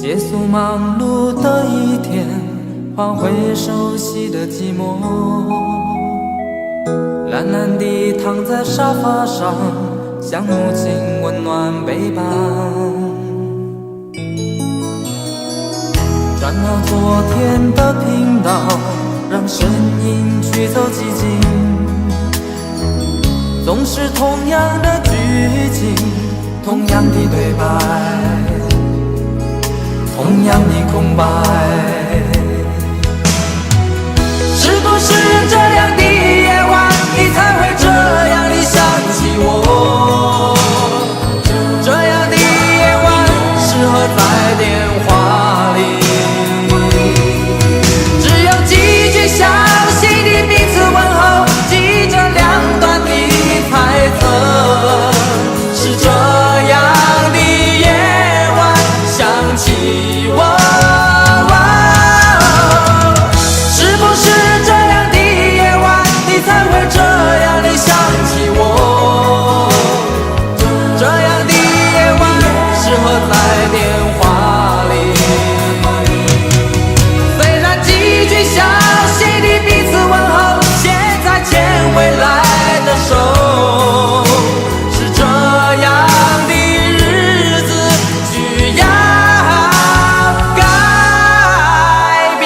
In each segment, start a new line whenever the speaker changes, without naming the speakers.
结束忙碌的一天，换回熟悉的寂寞，懒懒地躺在沙发上，像母亲温暖背膀。转到昨天的频道，让声音驱走寂静，总是同样的剧情，同样的对白，同样的空白。是不是这样的夜晚，你才会这样地想起我？这样的夜晚适合在电话里，只有几句详细的彼此问候，记着两端的猜测。是这样的夜晚想起我，是不是这样的夜晚，你才会这样地想起我？这样的夜晚适合在电话里，虽然几句详细的彼此问候，现在牵未来的手，是这样的日子需要改变。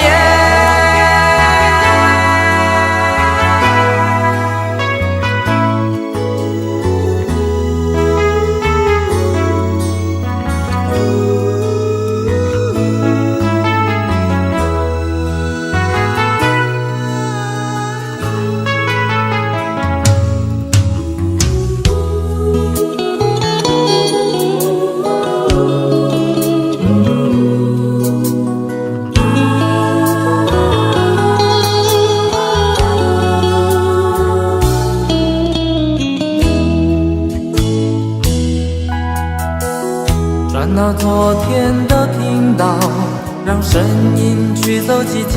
转到昨天的频道，让声音驱走寂静，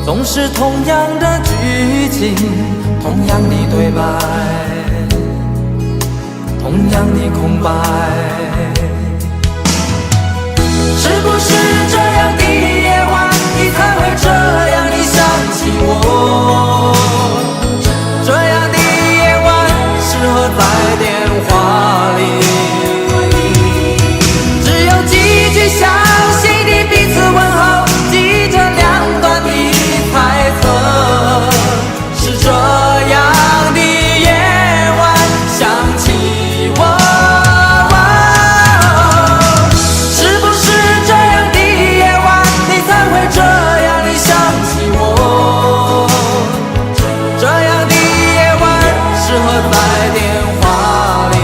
总是同样的剧情，同样的对白，同样的空白。是不是这样的夜晚，你才会这样地想起我？这样的夜晚适合在电话里，详细的彼此问候，记着两端的猜测。是这样的夜晚想起我，是不是这样的夜晚，你才会这样地想起我？这样的夜晚适合在电话里，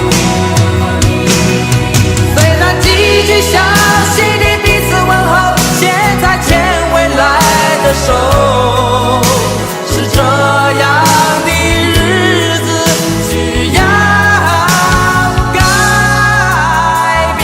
虽然几句详细的彼此问候，现在牵未来的手，是这样的日子需要改变。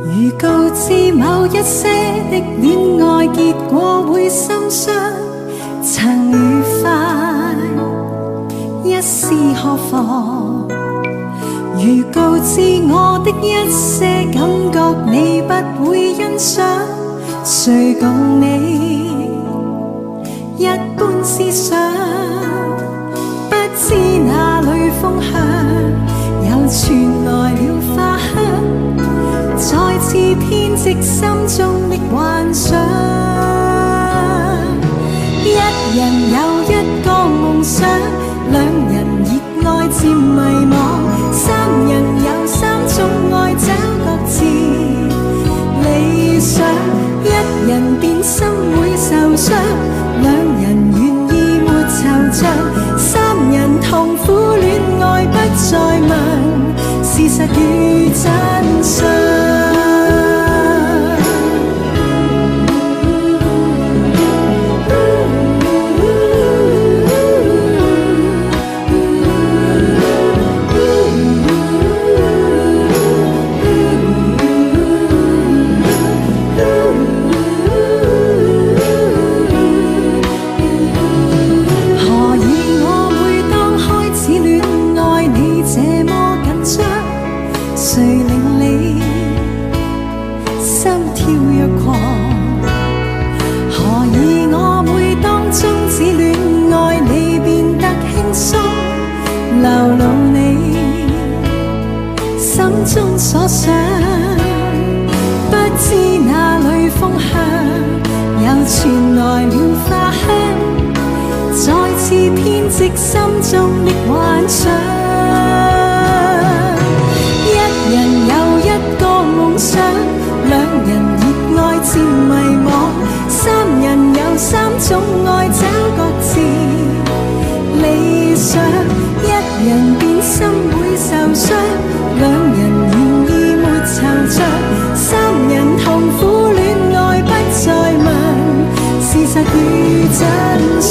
如告知某一些的戀愛結果會心傷，曾愉快一試何妨？如告知我的一些感覺你不會欣賞，誰共你一般思想？不知哪裏風向，又傳來了花香，再次編織心中的幻想。一人有一個夢想，兩人熱愛漸迷惘，三人有三種愛找各自理想。一人變心會受傷，兩人着，三人同苦戀愛不再問事實與真相。誰令你心跳若狂？何以我每當終止戀愛，你變得輕鬆，流露你心中所想？不知哪裏風向，又傳來了花香，再次編織心中的幻想。一人有一個夢想，兩人熱愛漸迷惘，三人有三種愛找各自理想。一人變心會受傷，兩人願意沒惆悵，三人同苦戀愛不再問事實與真相。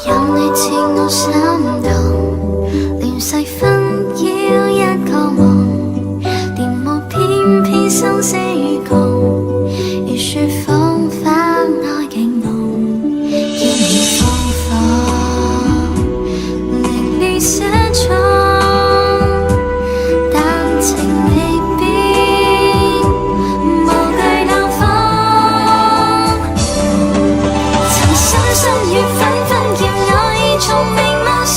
有你似我心動，連細分要一個夢，電幕偏偏生死與共，如雪風花愛景濃，要你放放，令你寫錯，但情未變，無懼冷風，曾深深與紛紛，叫我已從並無心。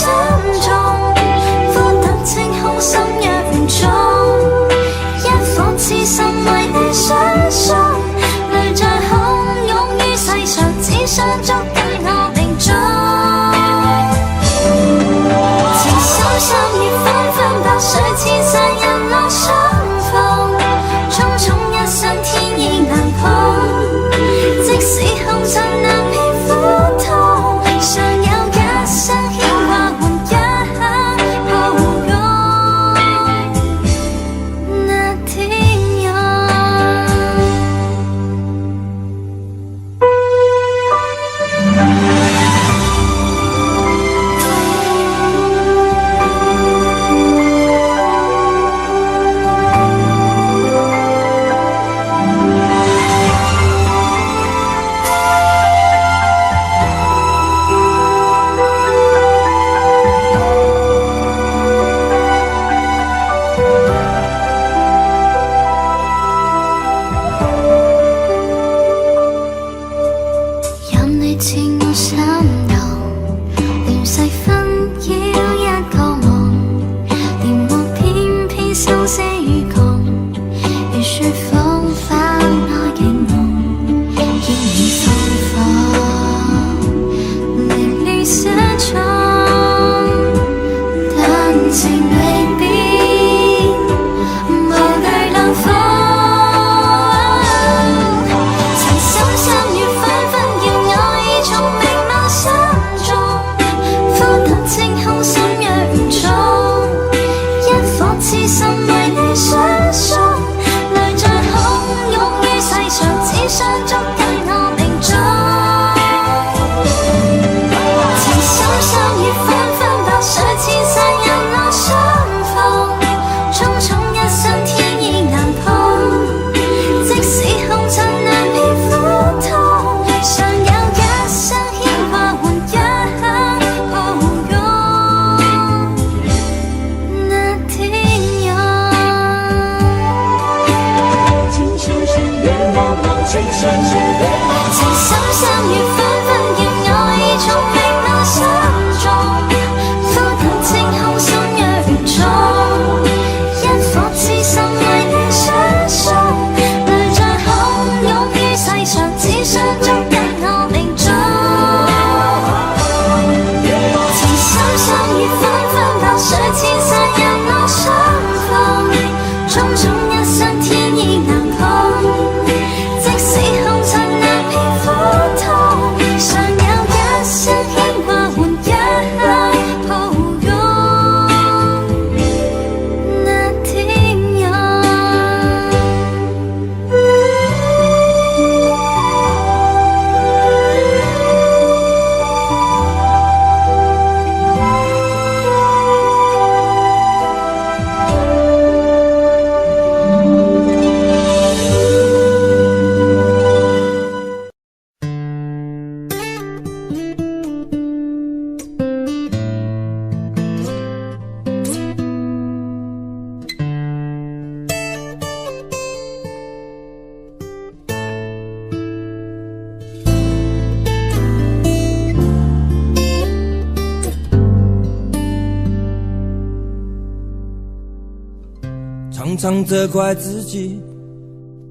常责怪自己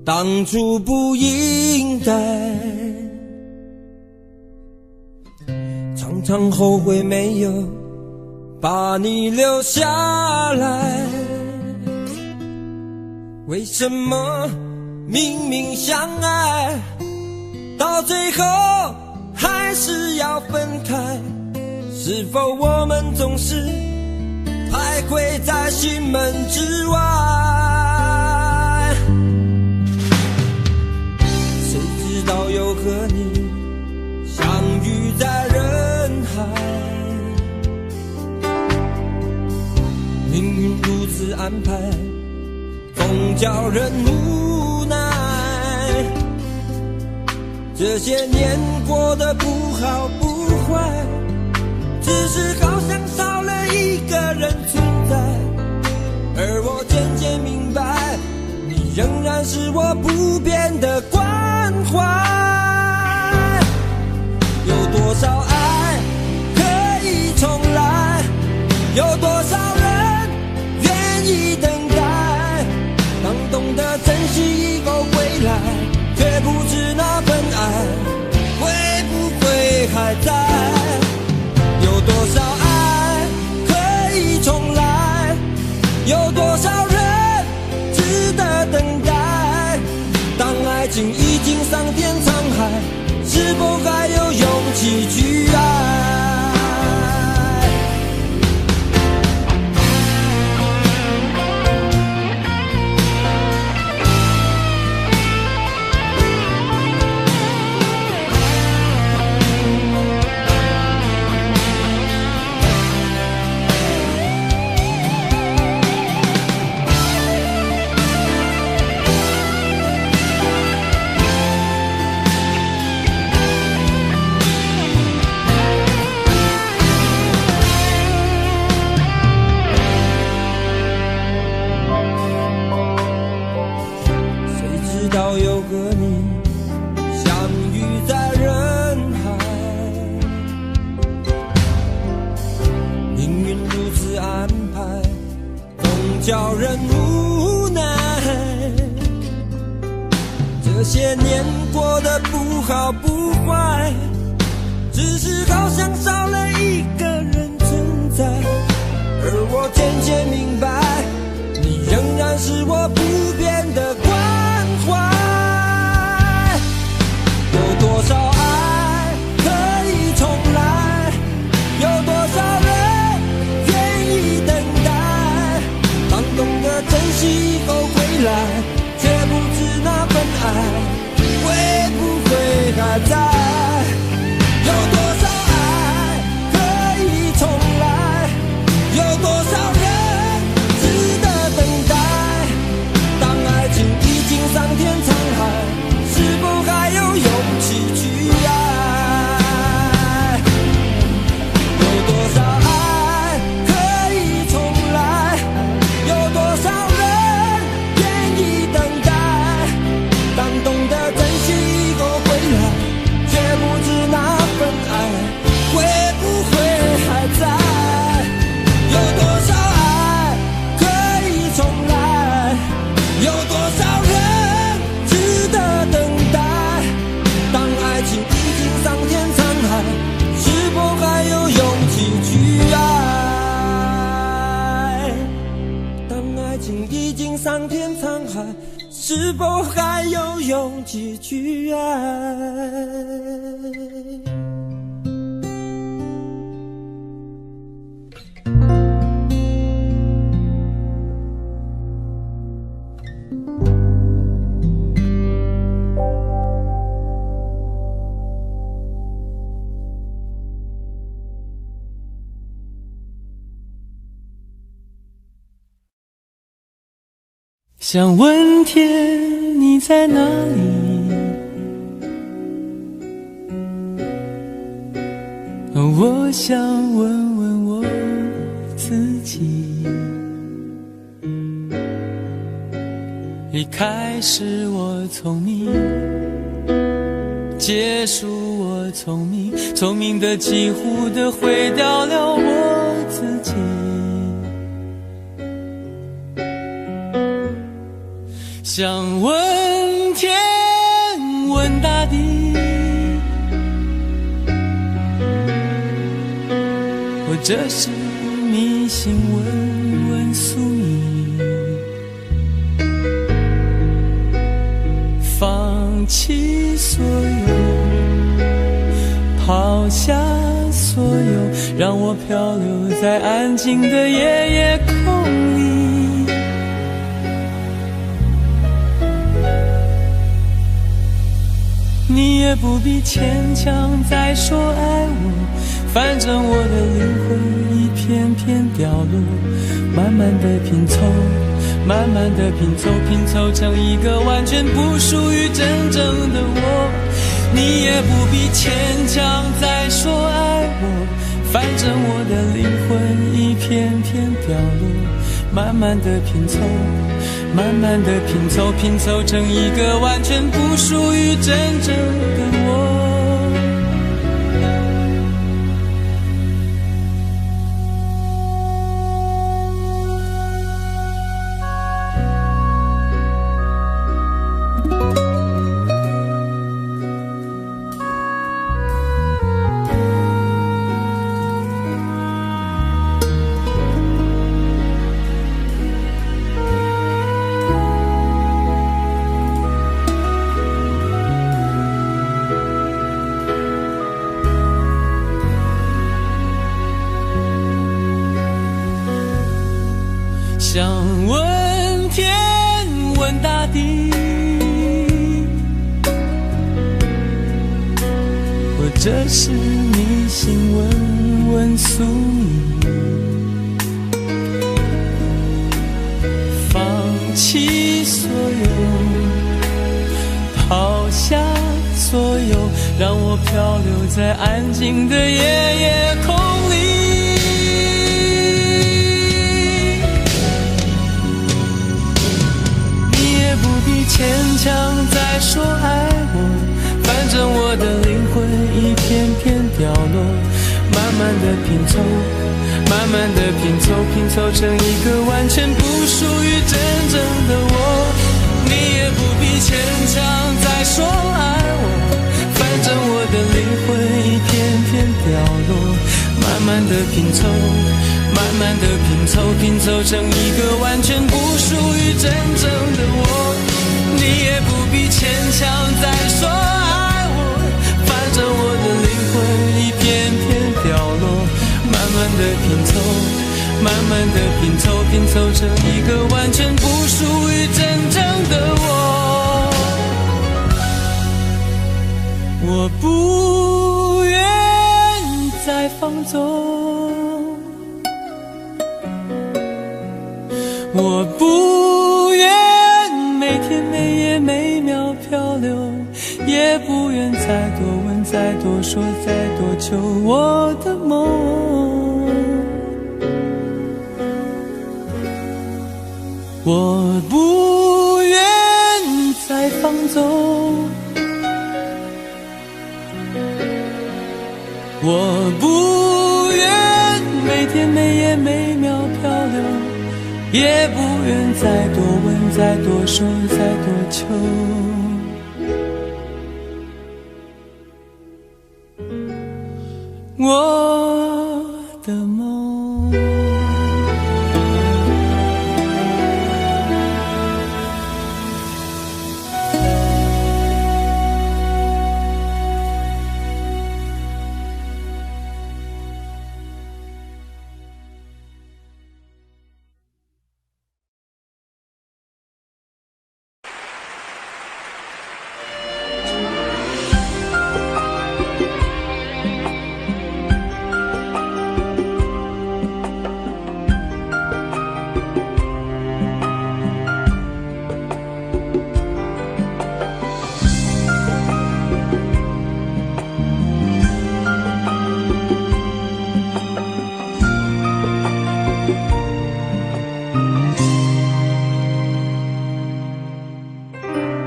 当初不应该，常常后悔没有把你留下来。为什么明明相爱，到最后还是要分开？是否我们总是徘徊在心门之外？谁知道又和你相遇在人海，命运如此安排，总叫人无奈。这些年过得不好不坏，只是好像少了一个人存在。而我渐渐明白，你仍然是我不变的关怀。有多少爱可以重来，有多少人愿意等待。当懂得珍惜以后回来，却不知那份爱会不会还在。有多少爱可以重来，有多少人值得等待。当爱情已经桑田沧海，是否还有勇气去爱？又和你相遇在人海，命运如此安排，总叫人无奈。这些年过得不好不坏，只是好像少了一个人存在。而我渐渐明白，你仍然是我不变的关怀。有多少爱可以重来，有多少人愿意等待。当懂得珍惜以后回来，却不知那份爱会不会还在。有多少爱可以重来，有多少人值得等待。当爱情已经桑田沧海，是否还有勇气去爱？有多少爱可以重来，有多少人愿意等待。当懂得珍惜以后回来，却不知那份爱会不会还在。有多少爱可以重来，有多少人值得等待。当爱情已经桑田沧海，是否还有勇气去爱？当爱情已经桑田沧海，是否还有勇气去爱？
想问天你在哪里，我想问问我自己。一开始我聪明，结束我聪明，聪明的几乎的毁掉了我自己。想问天问大地，或者是迷信问问宿命，放弃所有，抛下所有，让我漂流在安静的夜夜空里。你也不必牵强再说爱我，反正我的灵魂一片片掉落，慢慢的拼凑，慢慢的拼凑，拼凑成一个完全不属于真正的我。你也不必牵强再说爱我，反正我的灵魂一片片掉落，慢慢的拼凑，慢慢的拼凑，拼凑成一个完全不属于真正的我。想问天问大地，或者是迷信问问宿命，放弃所有，抛下所有，让我漂流在安静的夜夜空里。牵强再说爱我，反正我的灵魂一片片掉落，慢慢的拼凑，慢慢的拼凑，拼凑成一个完全不属于真正的我。你也不必牵强再说爱我，反正我的灵魂一片片掉落，慢慢的拼凑，慢慢的拼凑，拼凑成一个完全不属于真正的我。你也不必牵强再说爱我，反正我的灵魂一片片掉落，慢慢的拼凑，慢慢的拼凑，拼凑成一个完全不属于真正的我。我不愿再放纵，我不愿每天每夜每秒漂流，也不愿再多问再多说再多求我的梦。我不愿再放纵，我不愿每天每夜每秒漂流，也不愿再多问再多说再多求我的梦。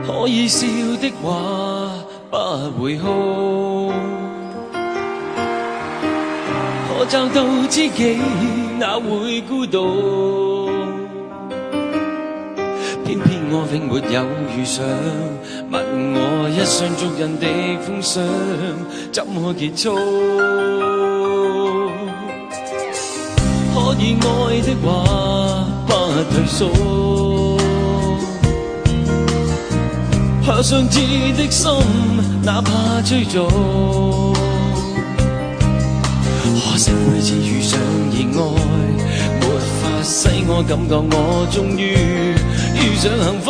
可以笑的話不會哭，可找到知己哪會孤獨？偏偏我永沒有遇上，問我一雙足印的風霜怎麼結束？可以愛的話不退縮，可想知的心哪怕追逐，可惜每次遇上熱愛，沒法使我感覺我終於遇上幸福。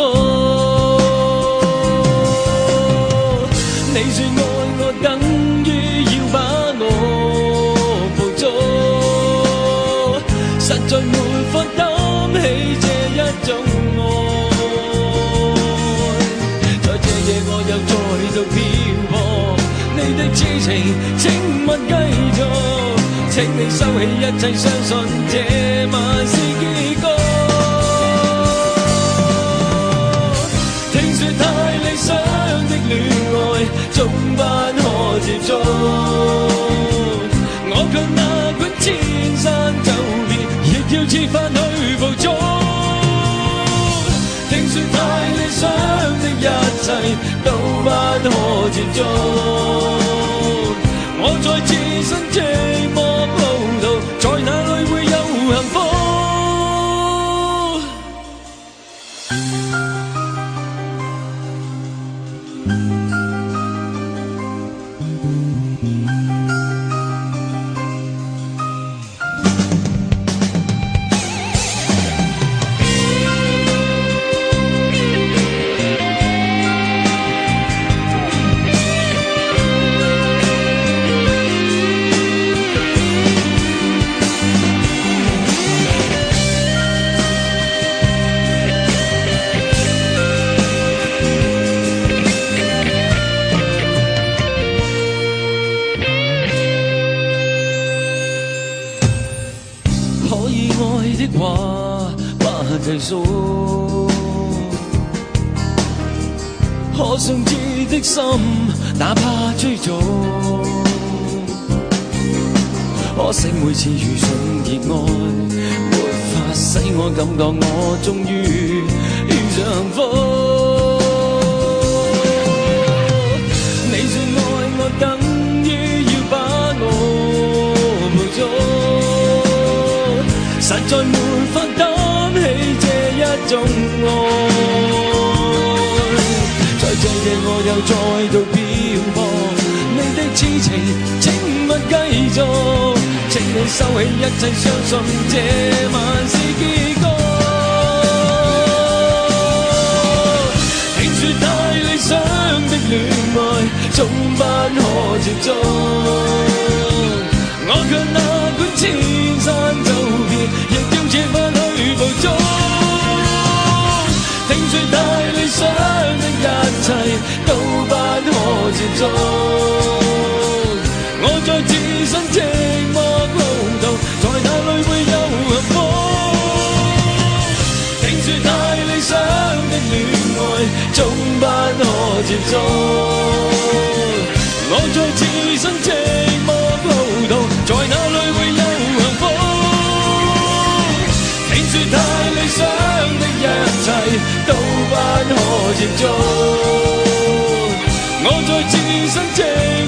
你說愛我等於要把我捕捉，實在沒法擔起這一種愛。在這夜我又再度漂泊，你的痴情請勿繼續，請你收起一切，相信這晚是結局。聽說太理想的戀愛總不可接觸，我卻哪管千山走遍，亦要設法去捕捉。聽說太理想的一切都不可接觸，我在自身寂寞路途，在哪裏會有幸福？退縮，可想知的心哪怕追逐，可惜每次遇上熱愛，沒法使我感覺我終於遇上幸福。你說愛我等於要把我捕捉，實在沒法擔起這一種愛。在這夜我又再度漂泊，你的痴情請勿繼續，請你收起一切，相信這晚是結局。聽說太理想的戀愛總不可接觸，我卻哪管千山走遍，亦要設法去捕捉。聽說太理想的一切都不可接觸，我在自身寂寞路途，在哪裏會有幸福？聽說太理想的戀愛總不可接觸，我在自身寂寞路途，在哪裏會有幸福？聽說太理想的一切都不可接觸，我在自身寂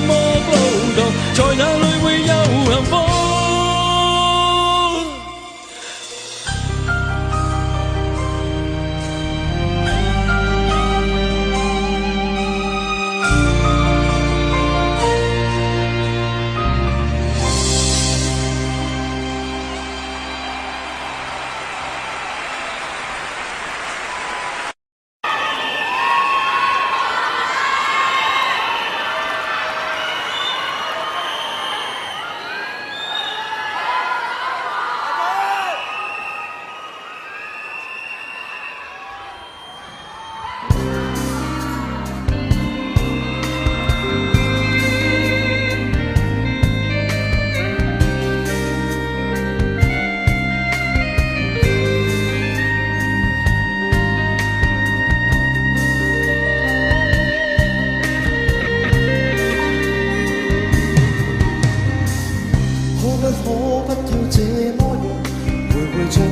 寞路途，在哪裏會有幸福？
將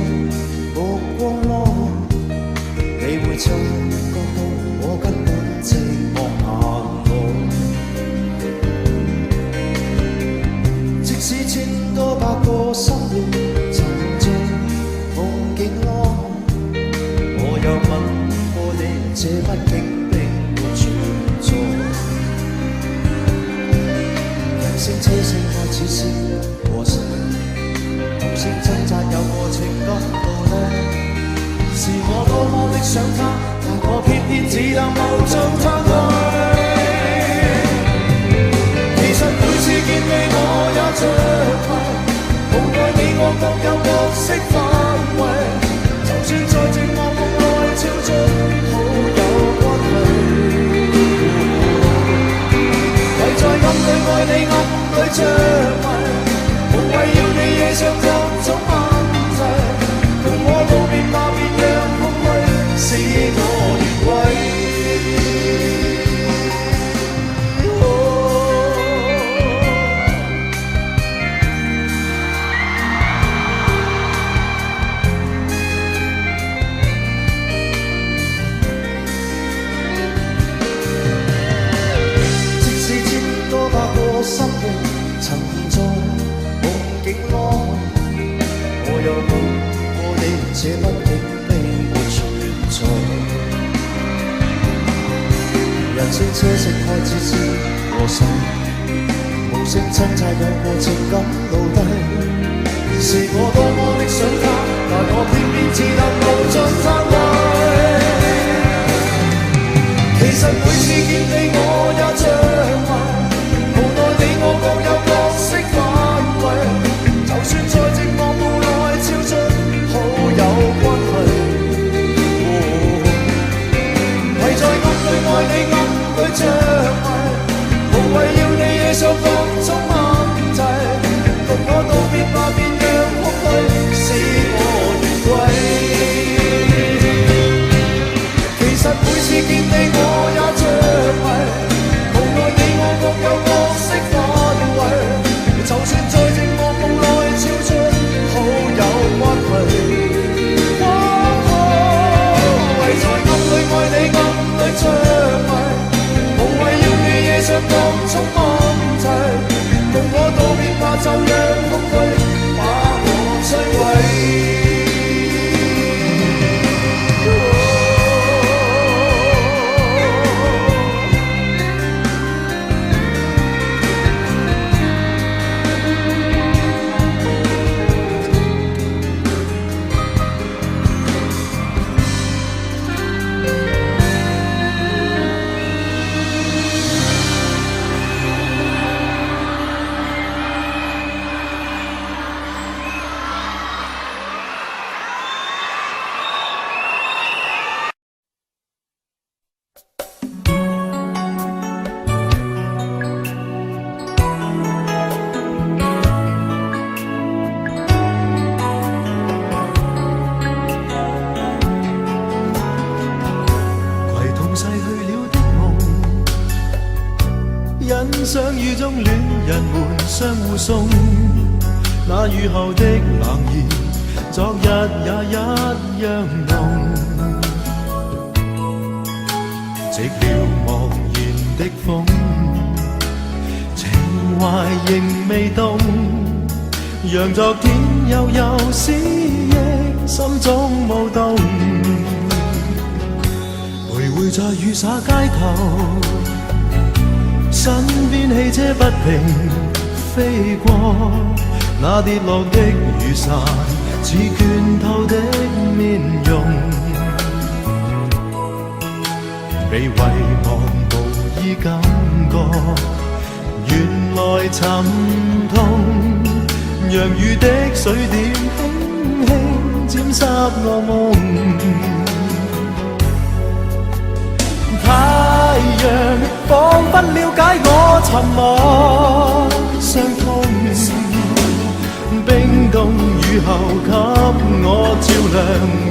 目光攞，你會從生活沉醉夢境內，我又吻過你，這畢竟並沒存在。人聲車聲開始消和散，同聲掙扎有過情感路內。是我多麼的想他，但我偏偏只能無盡嘆氣。其實每次見你我也着迷，無奈你我各有角色範圍。就算在寂寞夢內超出好友關係，唯在暗裏愛你暗裏着迷，無謂要你惹上各種問題。共我道別吧，別讓空虛使我越軌。即使千多百個生命沉在夢境內，我又夢過你，這畢竟並沒存在。人聲車聲開始消和散，無聲掙扎有過情感奴隸。是我多麼的想他，但我偏偏只能無盡嘆氣。其實每次見你我也着迷，無奈你我各有角色範圍。就算在寂寞夢內超出好友關係，唯在暗裏愛你暗裏着迷，無謂要你惹上各種問題。共我道別吧，別讓空虛使我越軌。其實每次見你我也着迷，無奈你我各有角色範圍。就算在寂寞夢內超出好友關係，唯在暗裏愛你暗裏着迷，無謂要你惹上各種問題。共我道別吧，就讓空虛把我摧毀。
相遇中戀人們相互送，那雨後的冷意，昨日也一樣濃。寂寥茫然的風，情懷仍未動，讓昨天悠悠思憶心中舞動，徘徊在雨灑街頭。身邊汽車不停飛過，那跌落的雨傘似倦透的面容，被遺忘無意感覺，原來沉痛，讓雨的水點輕輕沾濕我夢。太陽彷彿了解我沉默傷痛，冰凍雨後給我照亮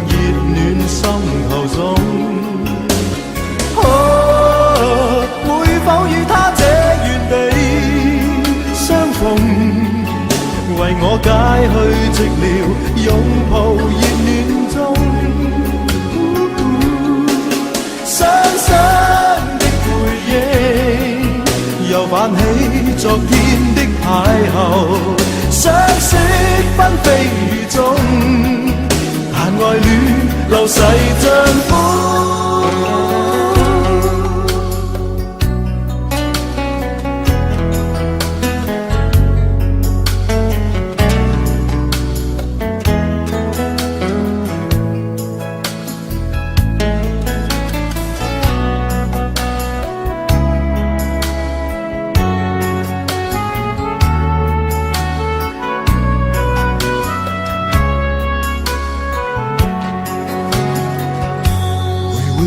熱暖心頭中。會否與他這原地相逢，為我解去寂寥，擁抱熱暖中。傷心的回憶又泛起昨天的邂逅，想說不
流逝像風。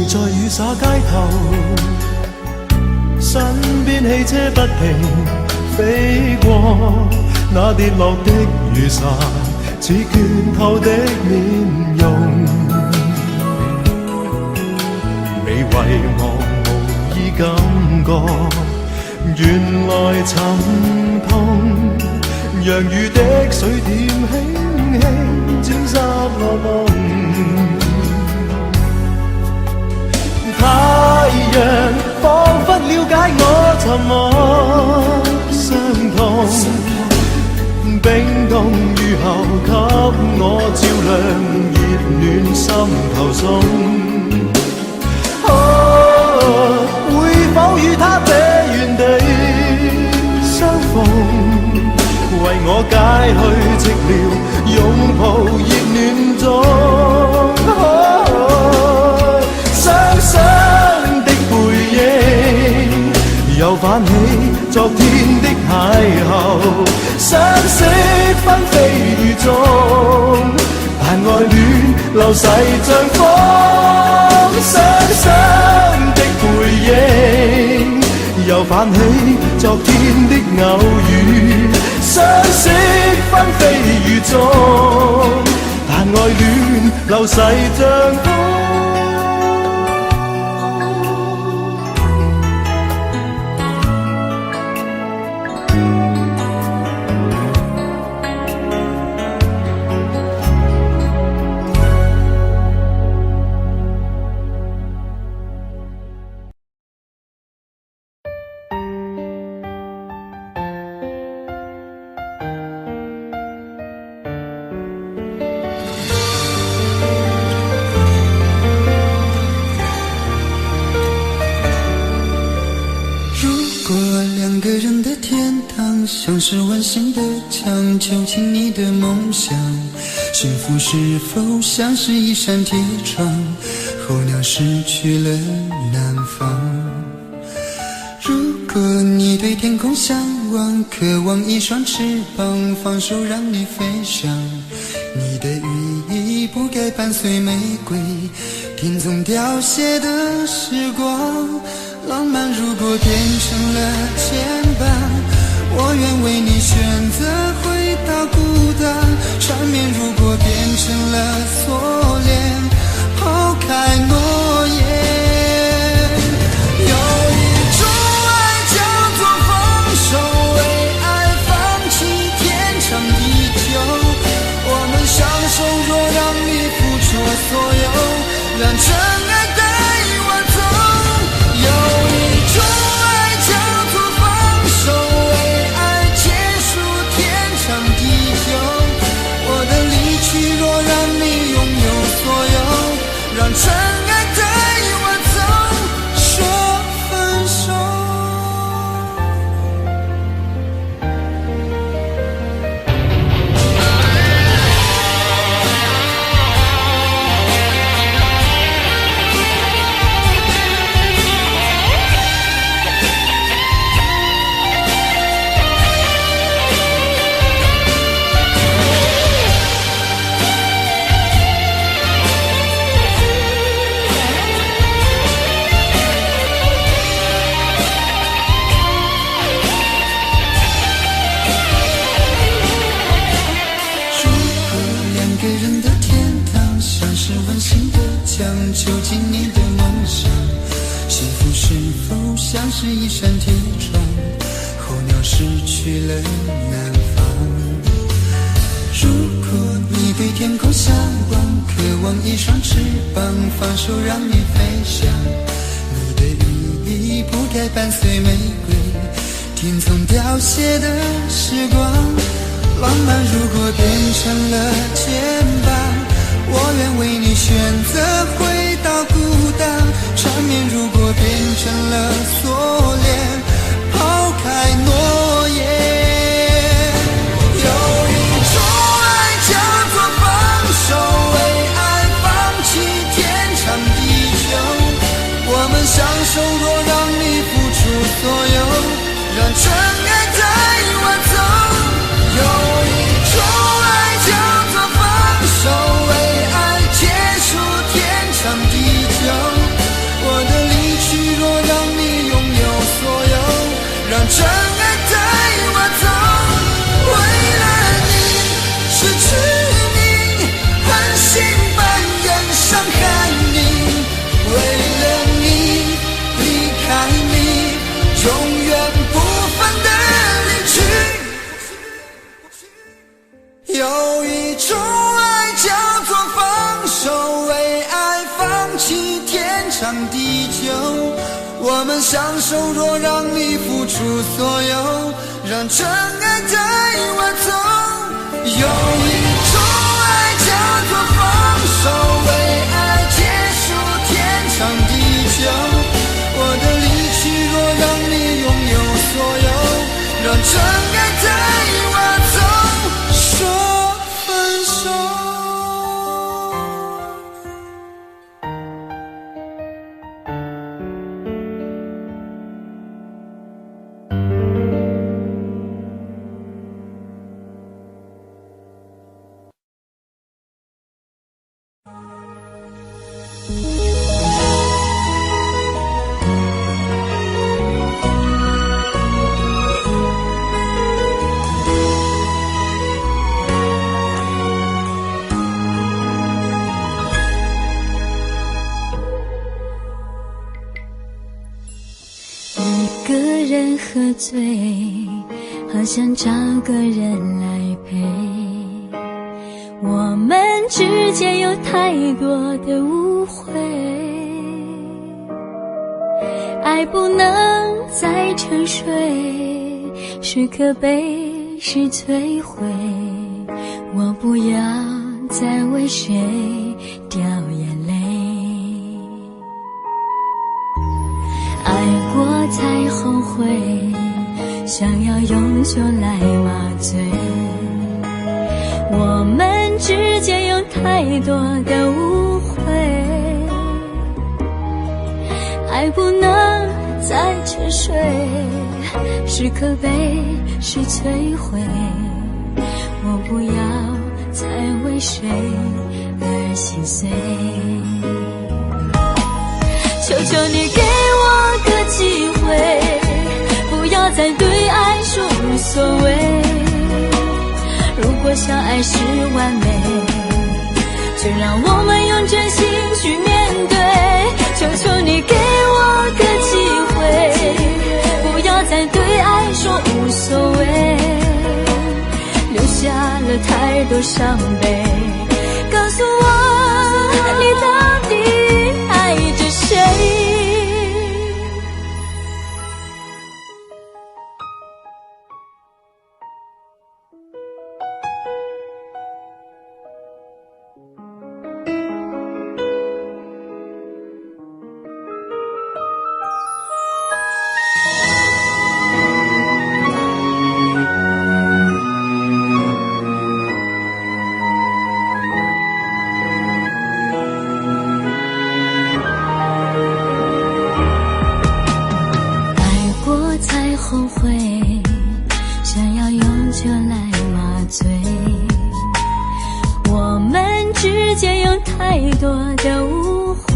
在雨灑街頭，身邊汽車不停飛過，那跌落的雨傘似倦透的面容，你遺忘無意感覺，原來沉痛，讓雨的水點輕輕沾濕我夢。太陽彷彿了解我沉默傷痛，冰凍雨後給我照亮熱暖心頭送。會否與他這原地相逢，為我解去寂寥，擁抱熱暖中。雙雙的背影，又泛起昨天的邂逅，相識紛飛雨中，但愛戀流逝像風。雙雙的背影，又泛起昨天的偶遇，相識紛飛雨中，但愛戀流逝像風。
像是温馨的墙，囚禁你的梦想。幸福是否像是一扇铁窗，候鸟失去了南方。如果你对天空向往，渴望一双翅膀，放手让你飞翔。你的羽翼不该伴随玫瑰，听从凋谢的时光。浪漫如果变成了牵绊，我愿为你选择回到孤单，缠绵如果变成了锁链，抛开诺言。有一种爱叫做放手，为爱放弃天长地久。我们相守，若让你付出所有，让真爱带我走。有一种爱叫做放手，若让你拥有所有，让真爱带我走，说分手。囚禁你的梦想，幸福是否像是一扇铁窗，候鸟失去了南方。如果你对天空向往，渴望一双翅膀，放手让你飞翔。你的羽翼不该伴随玫瑰，听从凋谢的时光。浪漫如果变成了牵绊，我我愿为你选择回到孤单，缠绵如果变成了锁链，抛开诺言。有一种爱叫做放手，为爱放弃天长地久。我们相守，若让你付出所有，让真爱带我走。有一种爱叫做放手，为爱结束天长地久。我的离去若让你拥有所有，让真爱带我走。为了你失去你，狠心扮演伤害你，为了你离开你，永远不分的离去。有一种爱叫做放手，为爱放弃天长地久。我们相守，若让你付出所有，让真爱带我走。有一种爱叫做放手，为爱结束天长地久。我的离去若让你拥有所有，让真爱带我走。说分手。
一个人喝醉，好想找个人来陪。我们之间有太多的误会，爱不能再沉睡，是可悲是摧毁。我不要再为谁掉眼泪，爱过才后悔，想要用酒来麻醉。我们之间有太多的误会，爱不能再沉睡，是可悲是摧毁。我不要再为谁而心碎，求求你给我个机会，不要再对爱说无所谓。如果相爱是完美，就让我们用真心去面对。求求你给我个机会，不要再对爱说无所谓，留下了太多伤悲。告诉我你到底爱着谁？后悔，想要用酒来麻醉。我们之间有太多的误会，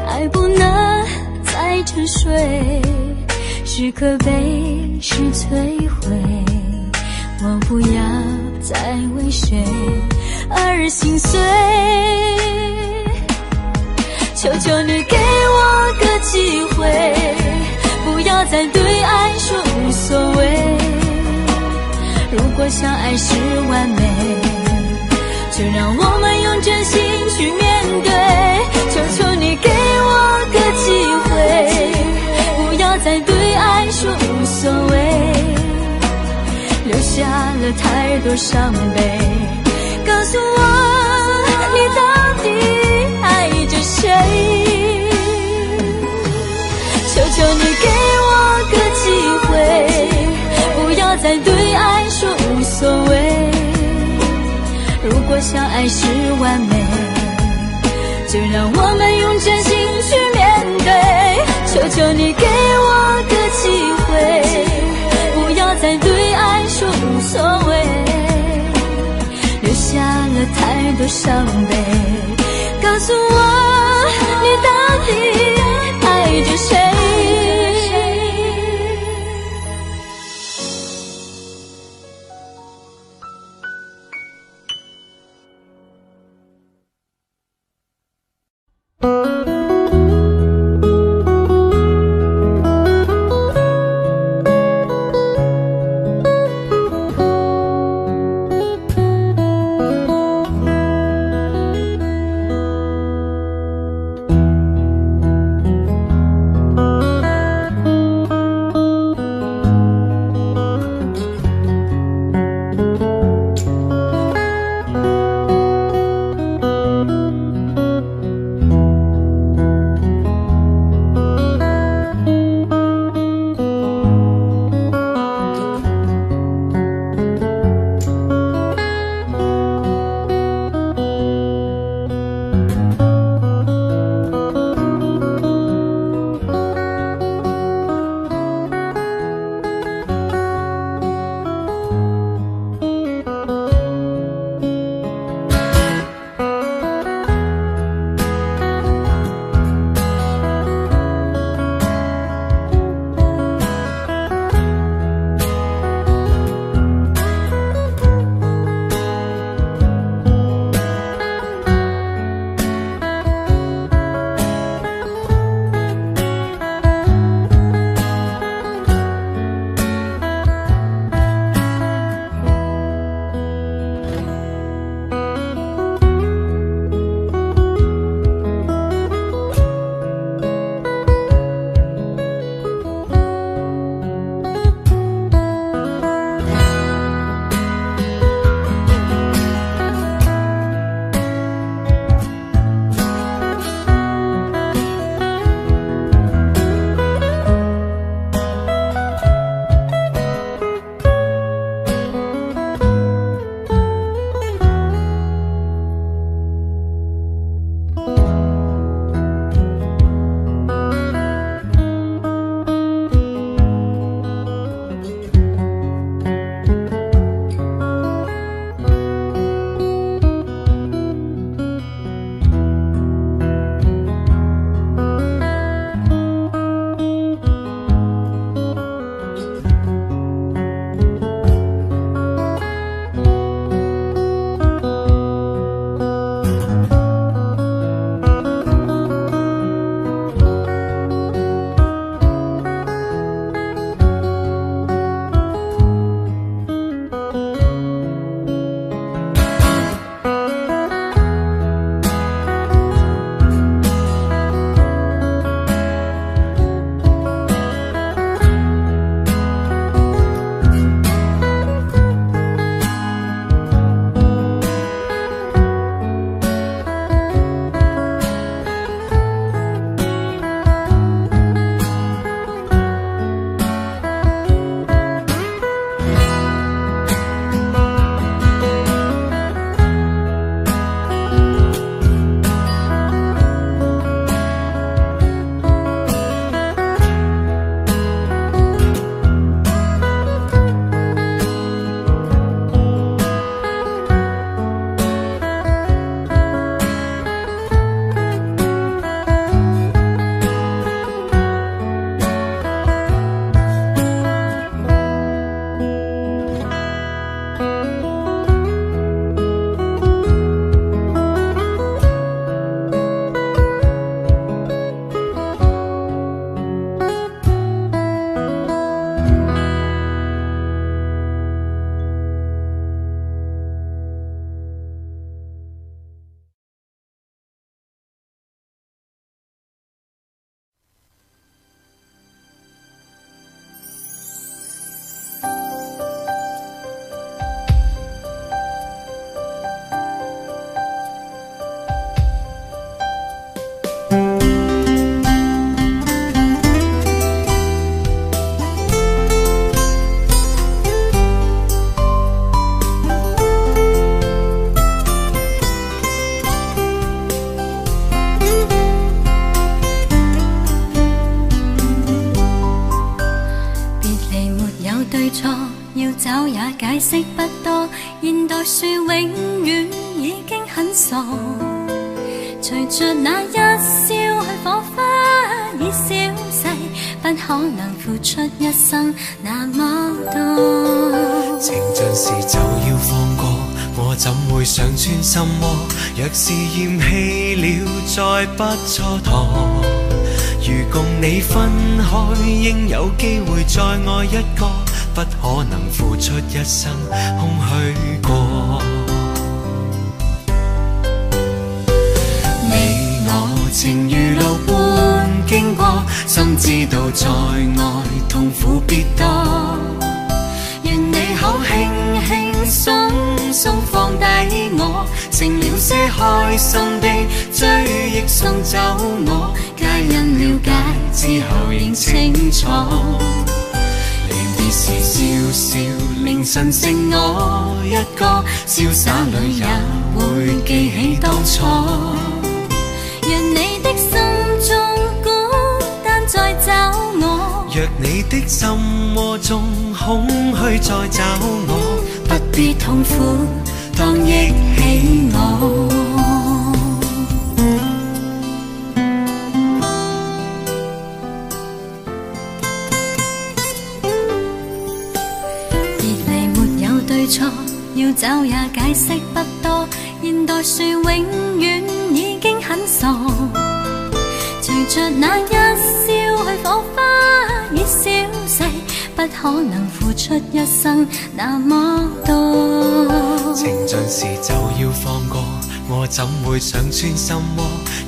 爱不能再沉睡，是可悲是摧毁。我不要再为谁而心碎，求求你给我个机会，不要再对爱说无所谓。如果相爱是完美，就让我们用真心去面对。求求你给我个机会，不要再对爱说无所谓，留下了太多伤悲。
告诉我你到底爱着谁？求求你给我个机会，不要再对爱说无所谓。如果相爱是完美，就让我们用真心去面对。求求你给我个机会，不要再对爱说无所谓，留下了太多伤悲。告诉我你到底爱着谁？
要找也解釋不多。現代樹永遠已經很傻，隨着那一燒去火花已消逝，不可能付出一生那麼多。
情盡時就要放過，我怎會想穿什麼？若是厭棄了，再不蹉跎。如共你分開，應有機會再愛一個，不可能付出一生空虛過。你我情如路般經過，心知道在愛痛苦必多。願你可輕輕鬆鬆放低我，成了些開心的追憶送走我。皆因了解之後認清楚，離別時笑笑，凌晨剩我一個，瀟灑裏也會記起當初。
若你的心中孤單再找我，
若你的心窩中空虛再找我，
不必痛苦，當憶起我。別離沒有對錯，要找也解釋不多。現代樹永遠已經很傻，隨着那一燒去火花已消逝，不可能付出一生那麼多。
情盡時就要放過，我怎會想穿什麼？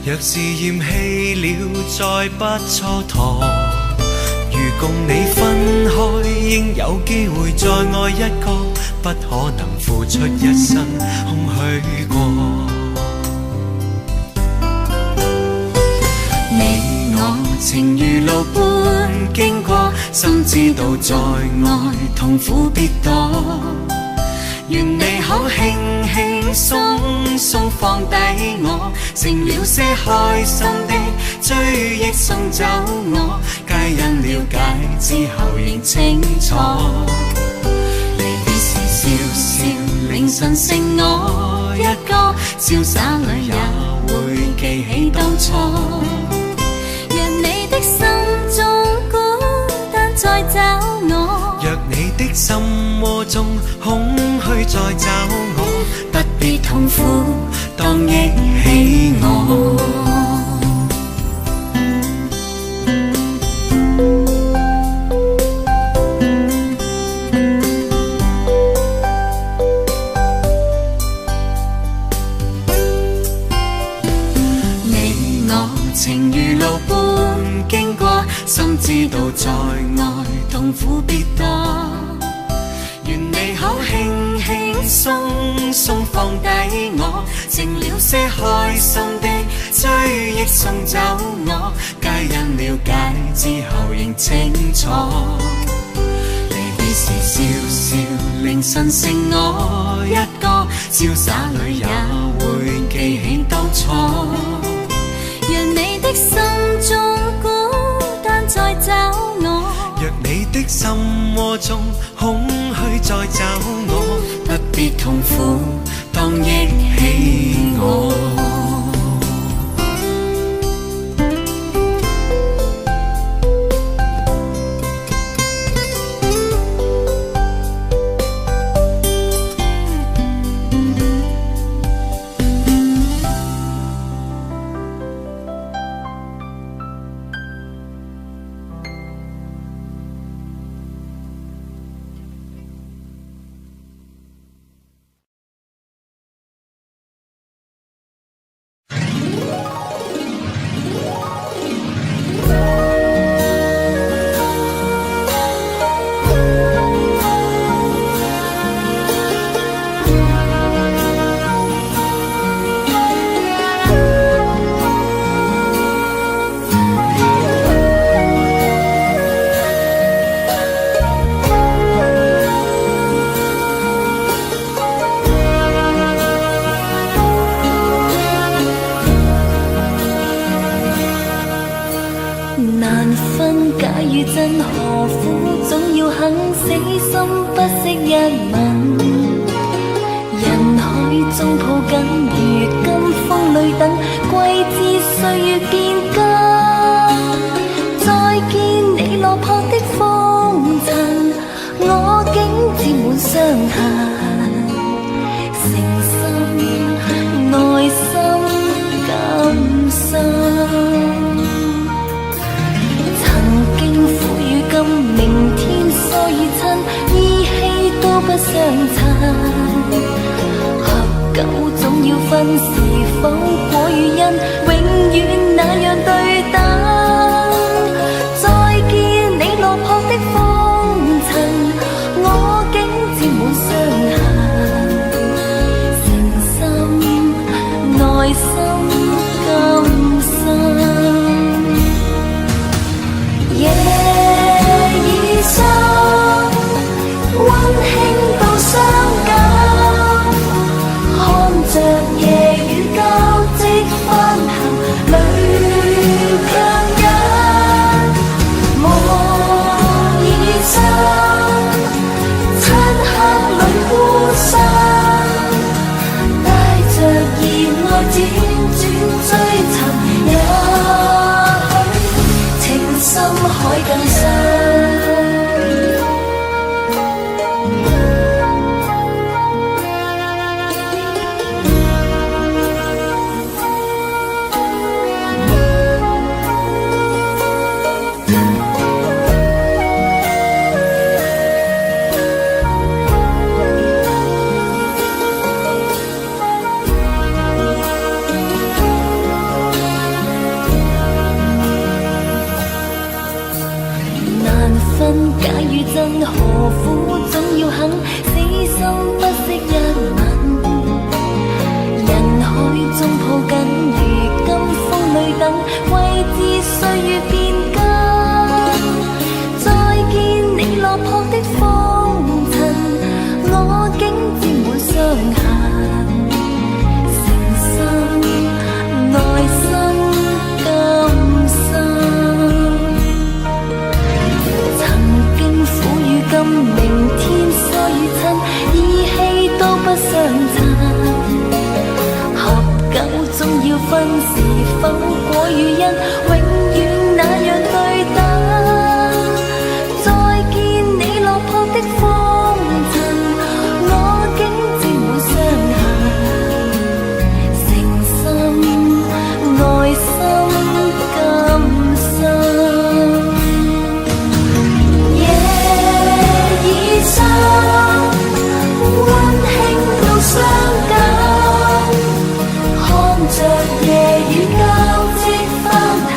若是厭棄了，再不蹉跎。如共你分開，應有機會再愛一個，不可能付出一生空虛過。你我情如路般經過，心知道在愛痛苦必多。願你可輕輕鬆鬆放低我，成了些開心的追憶送走我。皆因了解之後認清楚，離別時笑笑，凌晨剩我一個，瀟灑裏也會記起當初。
若你的心中孤單再找我，
若你的心窩中空虛再找我，
不必痛苦，當憶起我。你我情如路般經過，心知道在愛痛苦必多。願你可輕輕鬆鬆放低我，成了些開心的追憶送走我。皆因了解之後認清楚，離別時笑笑，凌晨剩我一個，瀟灑裏也會記起當初。讓你的心中孤單再找我，
若你的心窩中空虛再找我，
不必痛苦，當憶起我。一吻，人海中抱紧，如今风里等，季节岁月变更。再见你落魄的风尘，我竟沾满伤痕，诚心内心感伤。曾經苦與甘，明天疏與親，依稀都不相襯。合久總要分，是否果與因，永遠那樣對等。再見你落魄的風塵，我竟沾滿傷痕，誠心內心感傷。夜已深，溫馨到傷感，看着夜雨交織翻行，淚強忍。夢已深，漆黑裏孤身，帶着熱愛輾轉追尋，也許情深海更深。假與真，何苦總要肯死心不息一吻？人海中抱緊，如今風裏等，季節歲月變更。再見你落魄的風塵，我竟沾滿傷痕，誠心內心感傷。今明天疏與親，依稀都不相襯。合久總要分，是否果與因，永遠那樣對等。再見你落魄的風塵，我竟沾滿傷痕，誠心內心感傷。溫馨到傷感，看着夜雨交織翻騰，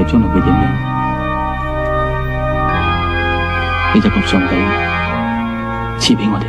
哋將來會點樣，你就求上帝賜俾我哋。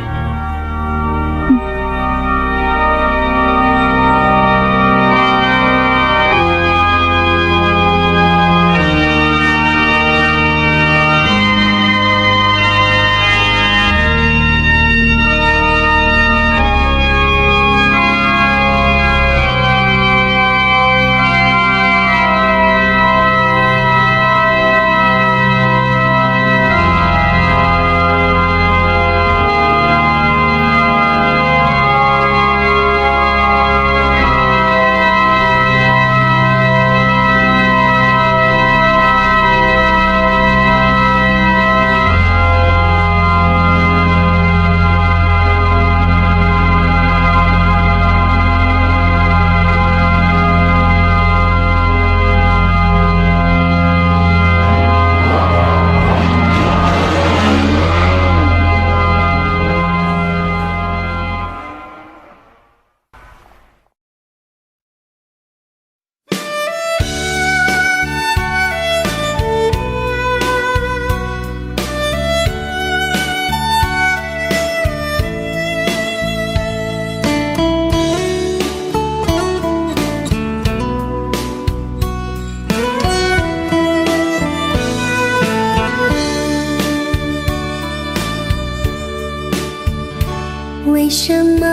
为什么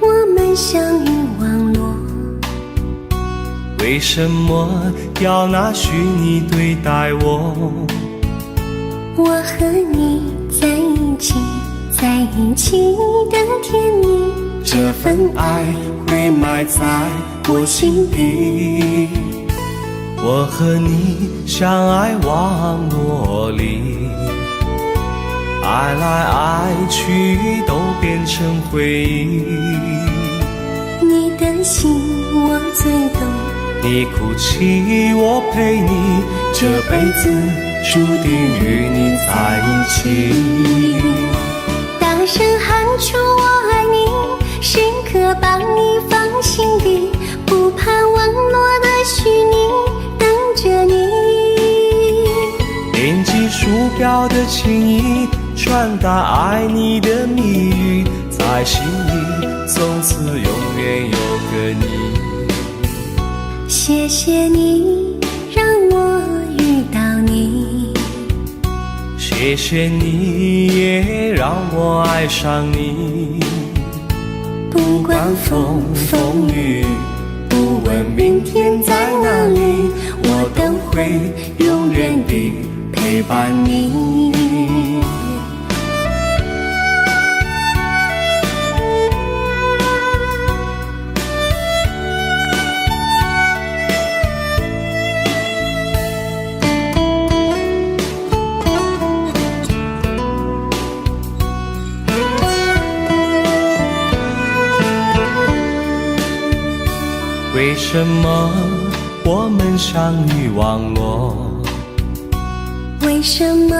我们相遇网络？
为什么要拿虚拟对待我？
我和你在一起，在一起的甜蜜，
这份爱会埋在我心底。我和你相爱网络里，爱来爱去都变成回忆。
你的心我最懂，
你哭泣我陪你，这辈子注定与你在一起。
大声喊出我爱你，时刻把你放心底，不怕网络的虚拟，等着你。
点击鼠标的情意，传达爱你的蜜语，在心里从此永远有个你。
谢谢你让我遇到你，
谢谢你也让我爱上你。
不管风风雨，不问明天在哪里，我都会永远地陪伴你。
为什么我们相遇网络？
为什么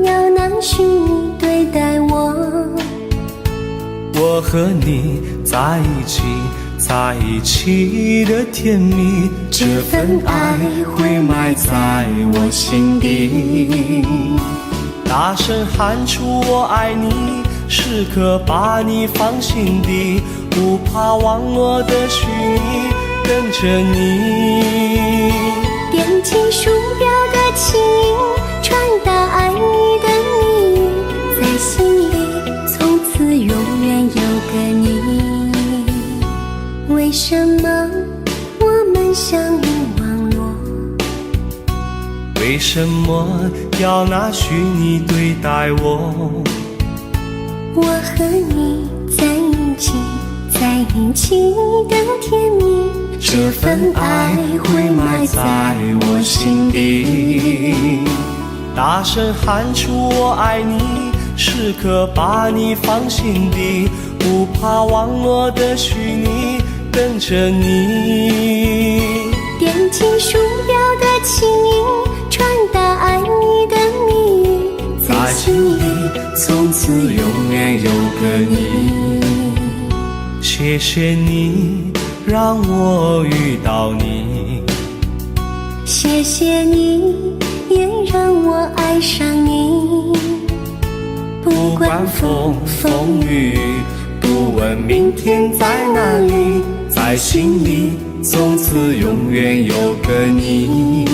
要拿虚拟对待我？
我和你在一起，在一起的甜蜜，这份爱会埋在我心底。大声喊出我爱你，时刻把你放心底，不怕网络的虚拟，跟着你。
点击鼠标的情音，传达爱你的蜜语，在心里从此永远有个你。为什么我们相遇网络？
为什么要拿虚拟对待我？
我和你在一起，在一起的甜蜜，
这份爱会埋在我心底。大声喊出我爱你，时刻把你放心底，不怕网络的虚拟，跟着你。
点击鼠标的情音，传达爱你的蜜语，在心里
从此永远有个你。谢谢你让我遇到你，
谢谢谢你，也让我爱上你。
不管风风雨雨，不问明天在哪里，在心里从此永远有个你。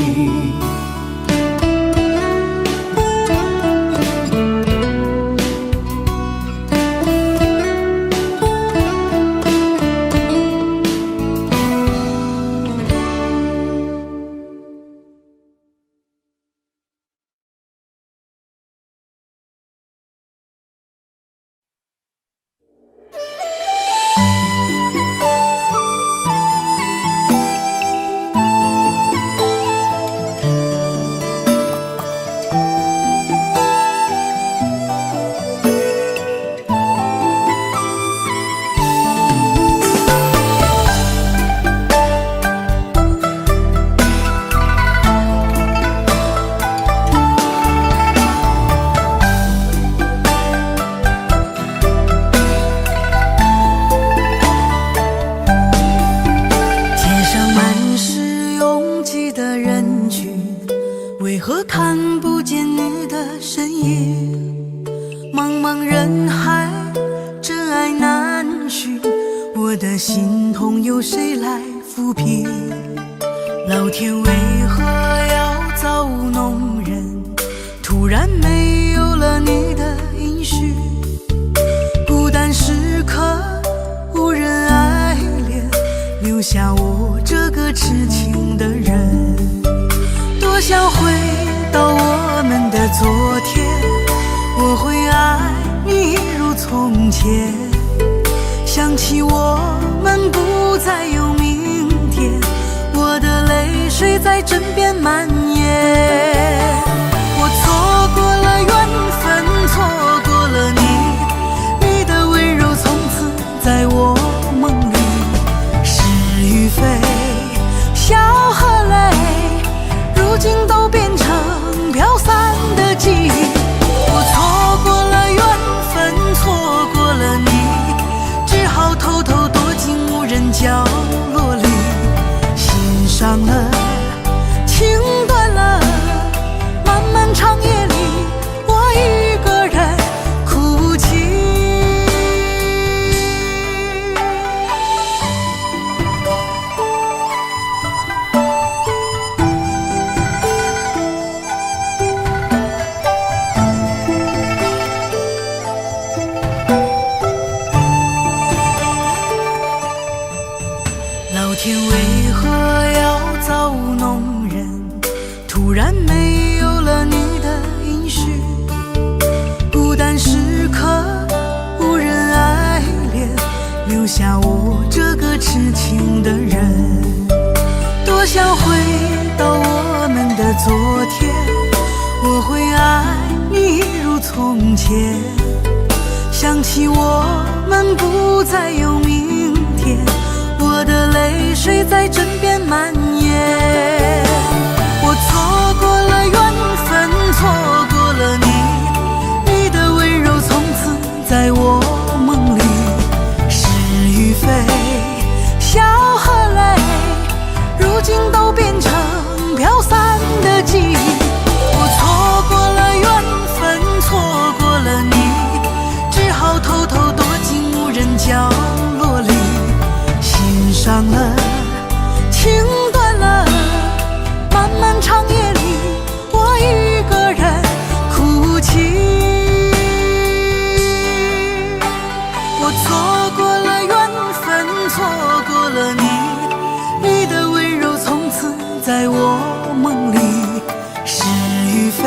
为何看不见你的身影？茫茫人海，真爱难寻，我的心痛有谁来抚平？老天为何要造物弄人？突然没有了你的音讯，孤单时刻无人爱怜，留下我这个痴情的人。多想回到我们的昨天，我会爱你如从前。想起我们不再有明天，我的泪水在枕边蔓延。我错过了缘分，错过了你，你的温柔从此在我梦里。是与非，笑和泪，如今都变成飘散的记忆。我错过了缘分，错过了你，只好偷偷躲进无人角落里。心伤了，情断了，漫漫长夜里，我一个人哭泣。老天为何要造物弄人？突然没有了你的音讯，孤单时刻无人爱怜，留下我这个痴情的人。多想回到我们的昨天，我会爱你如从前。想起我们不再有明天，我的泪水在枕边蔓延。我错过了缘分，错过了你，你的温柔从此在我梦里。是与非，笑和泪，如今都变成飘散的记忆。我错过了缘分，错过了你，只好偷偷躲进无人角落里。心伤了，情断了，漫漫长夜里，我一个人哭泣。我错过了缘分，错过了你，你的温柔从此在我梦里。是与非，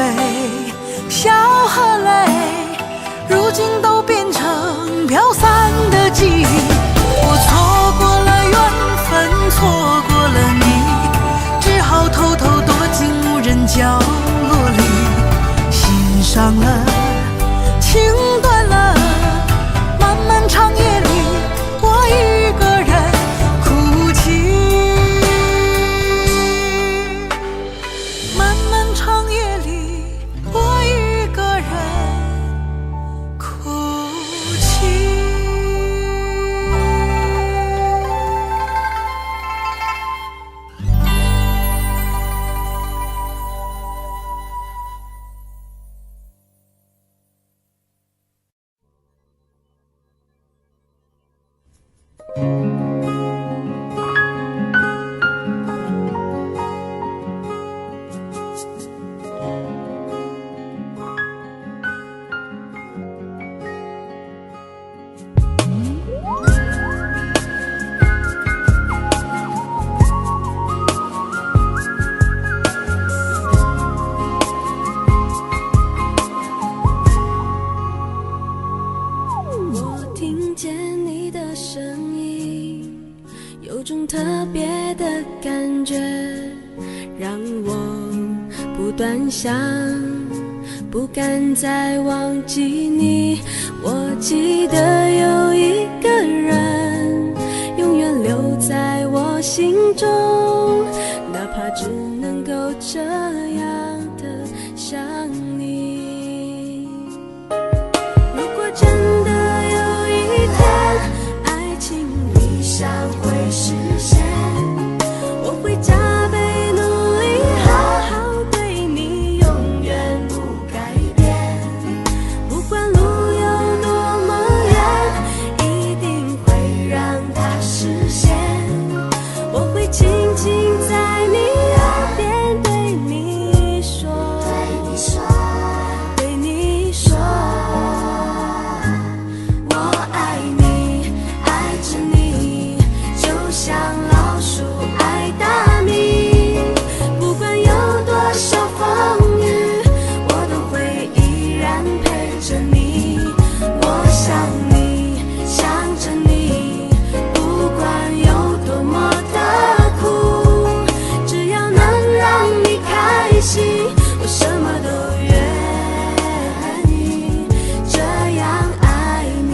笑和泪，如今都变成飘散的记忆。我错过了缘分，错过了你，只好偷偷躲进无人角落里。心伤了，情断了，漫漫长夜里，我一个人哭泣。漫漫长夜里，我一个人哭
特别的感觉，让我不断想，不敢再忘记你。我记得有一个人，永远留在我心中，哪怕只能够这样的想你。如果真的有一天，爱情理想会实现，我会加倍努力，好好对你，永远不改变。不管路有多么远，一定会让它实现。我会轻轻在你耳边对你说，对你说，我爱你，爱着你，就像老鼠爱大米。不管有多少风雨，我都会依然陪着你。我想你，想着你，不管有多么的苦，只要能让你开心，我什么都愿意，这样爱你。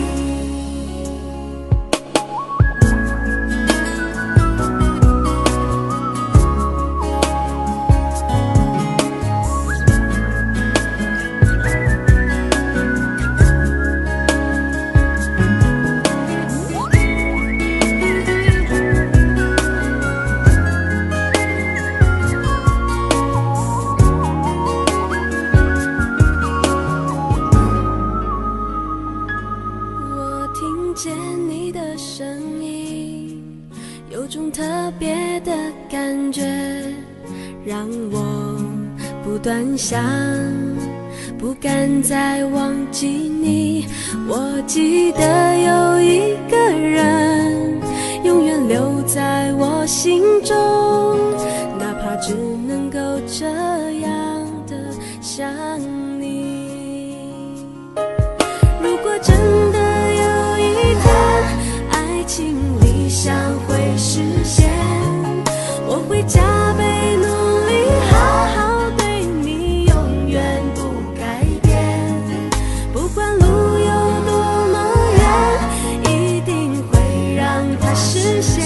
我听见你的声音，有种特别的感觉，让我不断想，不敢再忘记你。我记得有一个人，永远留在我心中，哪怕只能够这样的想你。如果真的有一天，爱情理想会实现，我会加倍努力，好好对你，永远不改变。不管路有多么远，一定会让它实现。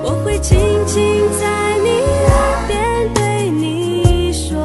我会轻轻在你耳边对你说，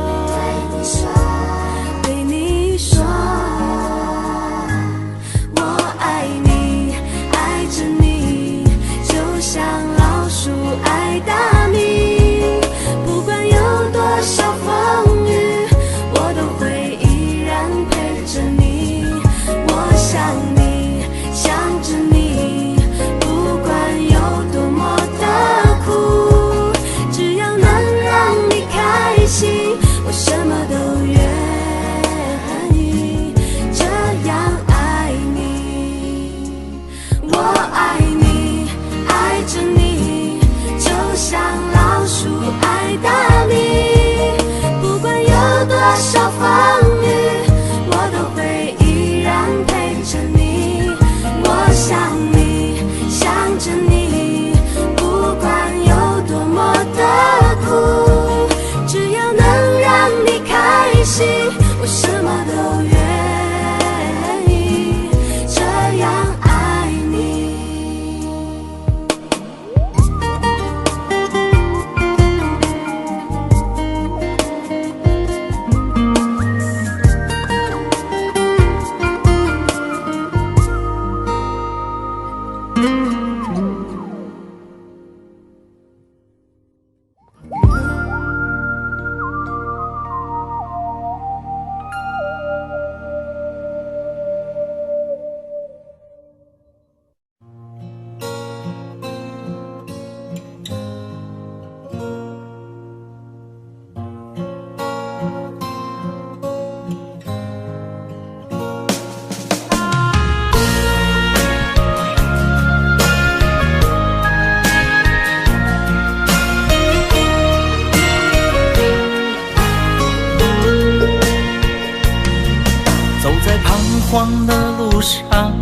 黄的路上，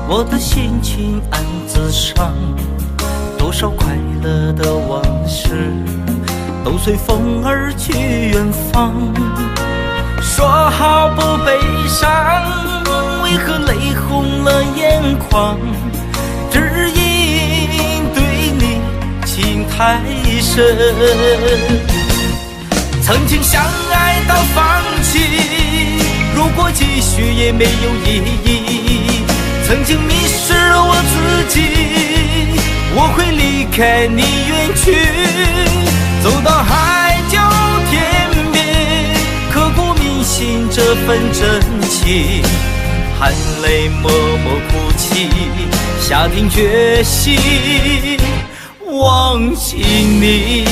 我的心情暗自伤，多少快乐的往事都随风而去远方。说好不悲伤，为何泪红了眼眶？只因对你情太深，曾经相爱到放弃，如果继续也没有意义。曾经迷失了我自己，我会离开你远去，走到海角天边，刻骨铭心这份真情，含泪默默哭泣，下定决心忘记你。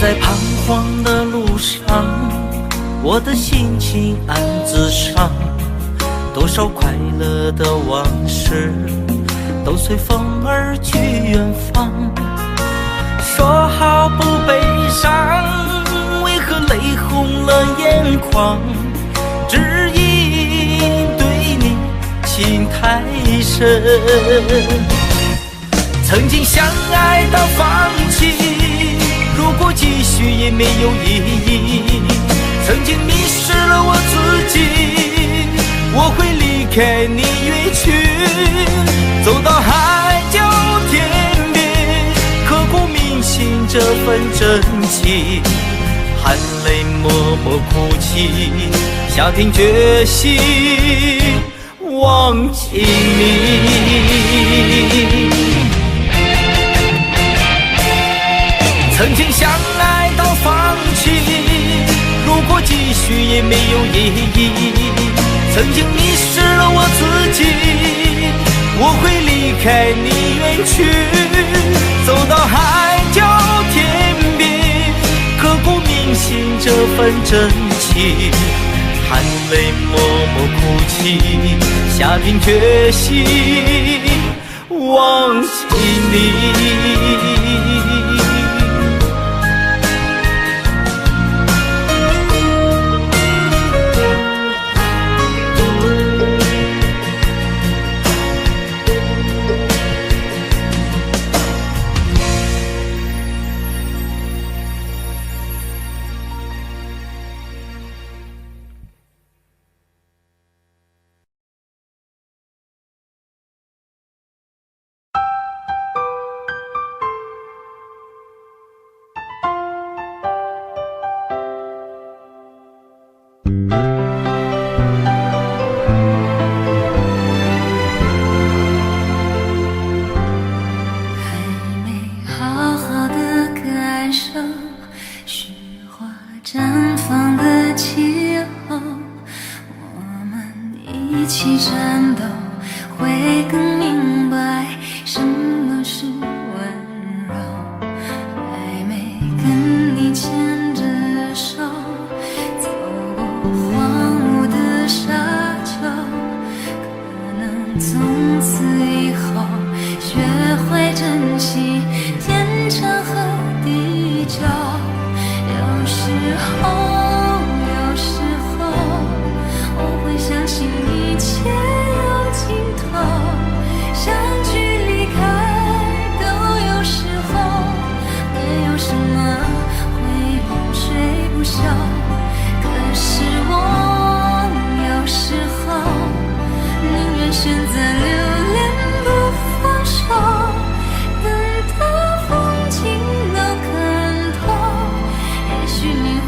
在彷徨的路上，我的心情暗自伤，多少快乐的往事都随风而去远方。说好不悲伤，为何泪红了眼眶？只因对你情太深，曾经相爱到放弃，如果继续也没有意义。曾经迷失了我自己，我会离开你远去，走到海角天边，刻骨铭心这份真情，含泪默默哭泣，下定决心忘记你。曾经相爱到放弃，如果继续也没有意义。曾经迷失了我自己，我会离开你远去，走到海角天边，刻骨铭心这份真情，含泪默默哭泣，下定决心忘记你。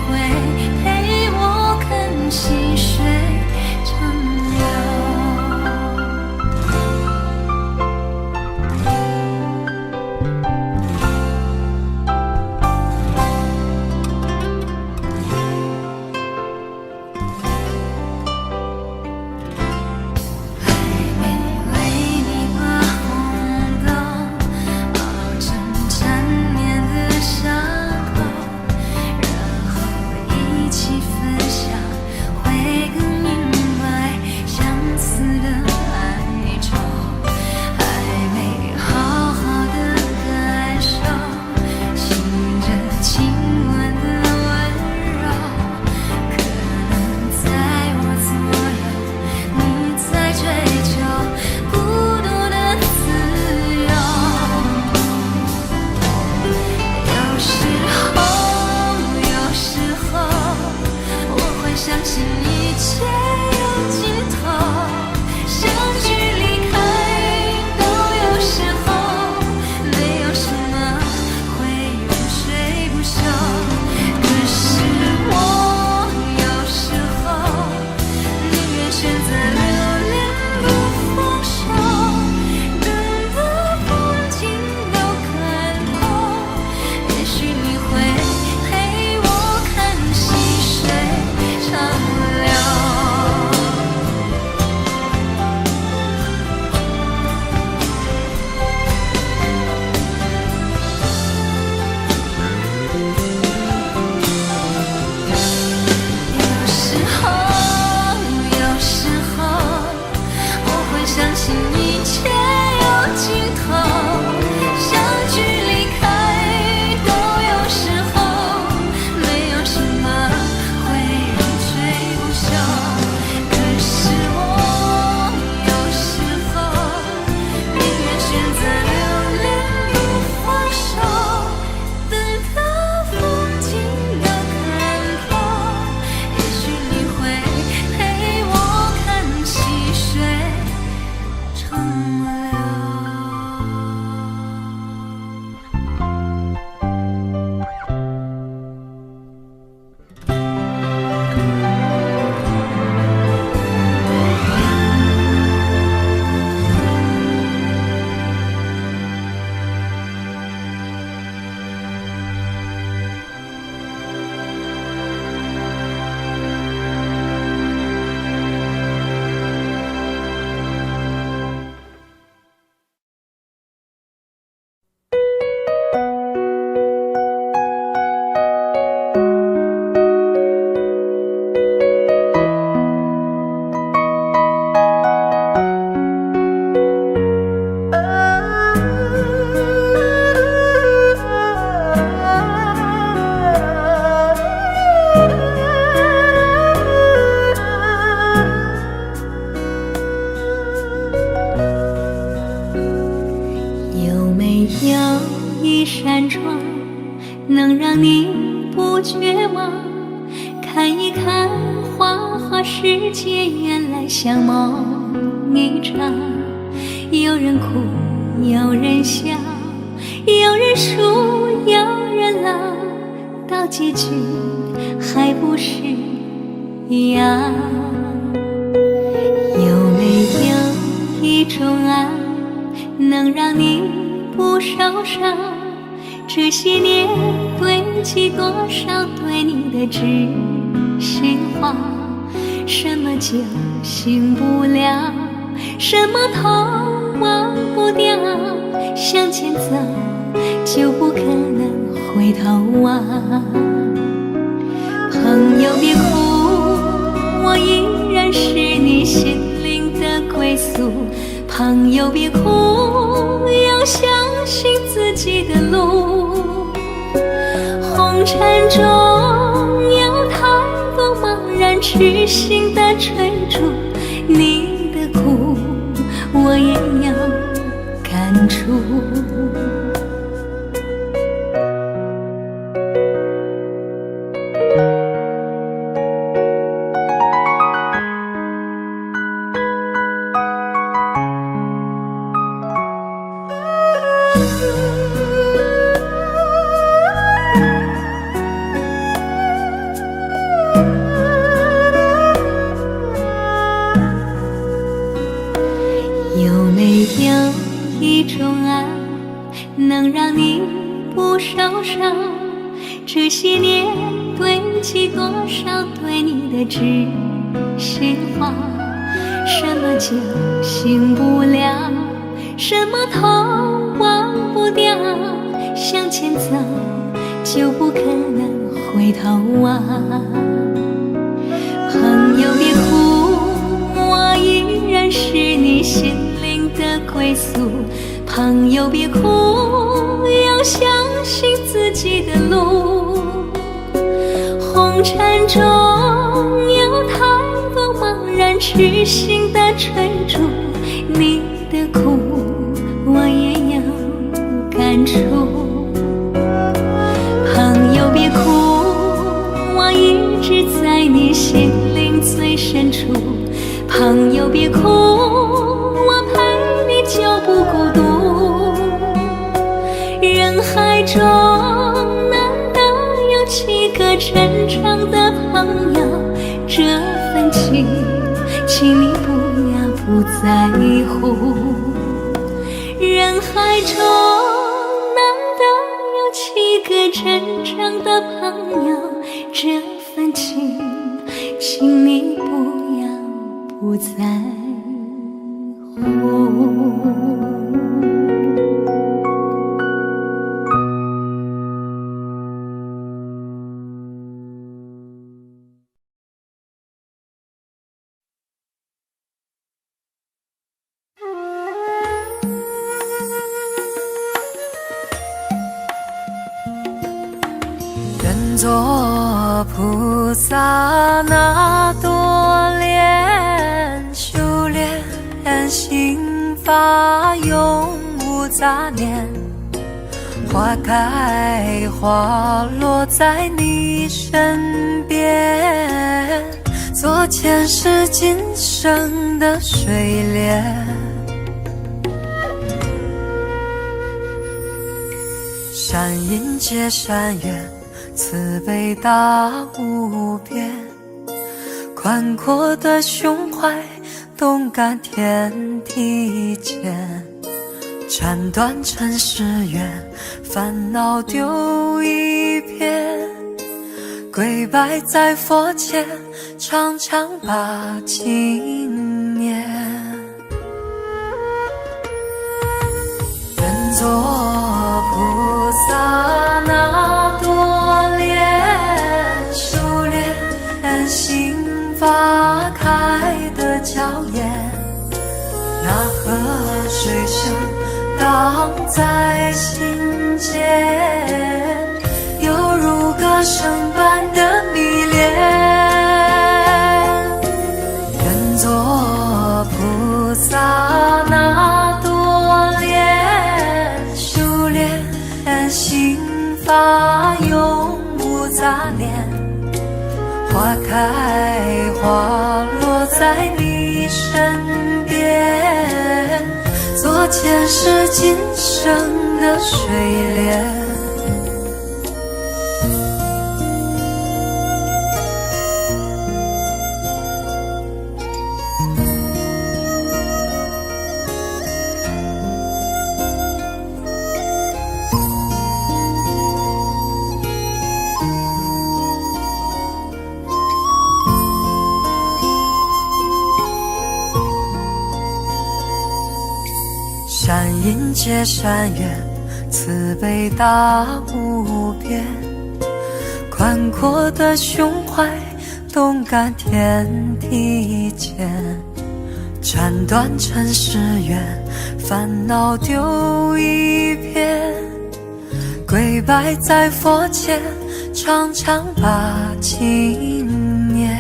会择留恋不放手，等到风景都看透，也许你会陪我看细水长流。有时候我会相信一切有尽头，相聚离开都有时候，没有什么会永垂不朽。可是我有时候宁愿选择留恋不放手，等到风景都看透，也许你会陪我看细水长流。有没有一扇窗，能让你不绝望？看一看花花世界，原来像梦一场。有人哭，有人笑，有人输，有人老，到结局还不是一样。有没有一种爱，能让你不受伤？这些年堆积多少对你的知心话？什么酒醒不了，什么痛忘不掉，向前走就不可能回头望。朋友别哭，我依然是你心灵的归宿。朋友别哭，要相信自己的路。红尘中有太多茫然痴心的追逐，你的苦我也有感触。有没有一种爱，能让你不受伤？这些年堆积多少对你的知心话？什么酒醒不了，什么痛忘不掉，向前走就不可能回头望。朋友别哭，我依然是你心灵的归宿。朋友别哭，要相信自己的路。红尘中有太多茫然痴心的追逐，你的苦我也有感触。朋友别哭，我一直在你心灵最深处。朋友别哭，我陪你就不孤独。人海中难得有几个真诚的朋友，这份情
请你不在乎。人海中难得有几个真正的朋友，这份情，请你不在乎。
愿做菩萨那多莲，修炼心法永无杂念，花开花落在你身边，做前世今生的水莲。善因结善缘，慈悲大无边，宽阔的胸怀，动感天地间，斩断尘世缘，烦恼丢一片，跪拜在佛前，常常把经念。愿做菩萨那多莲，修炼心法开的娇艳，那河水声荡在心间，犹如歌声般的迷恋。愿做菩萨那多莲，修炼心法永无杂念，花开花落在你身边，做前世今生的水莲。善因结善缘，慈悲大无边，宽阔的胸怀，动感天地间，斩断尘世缘，烦恼丢一片，跪拜在佛前，常常把经念。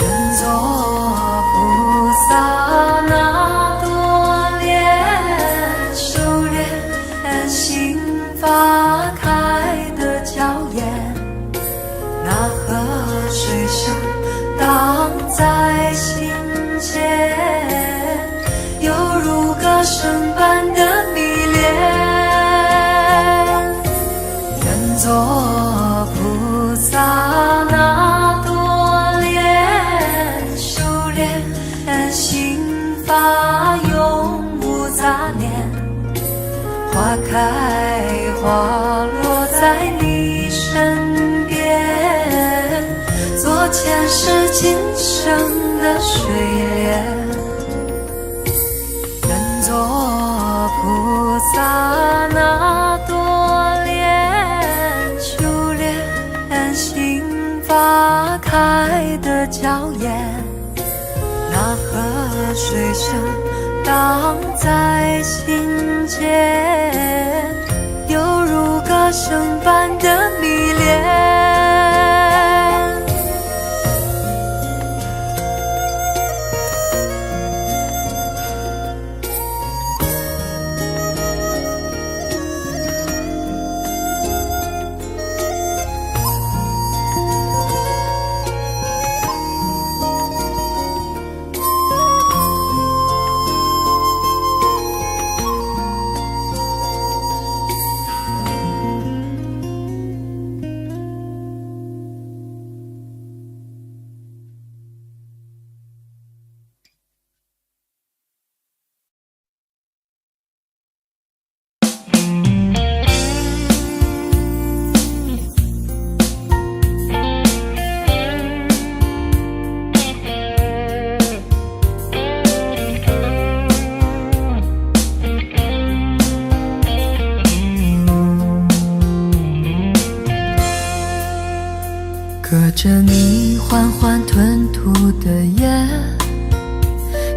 愿做菩萨那多莲，修炼心法开的娇艳，那河水声荡在心间，犹如歌声般的迷恋。愿做菩萨那多莲，修炼心法永无杂念，花开花落在你身边，做前世今生的水莲。愿做菩萨那多莲，修炼心法开的娇艳，那河水声荡在心间，犹如歌声般的迷恋。缓缓吞吐的夜，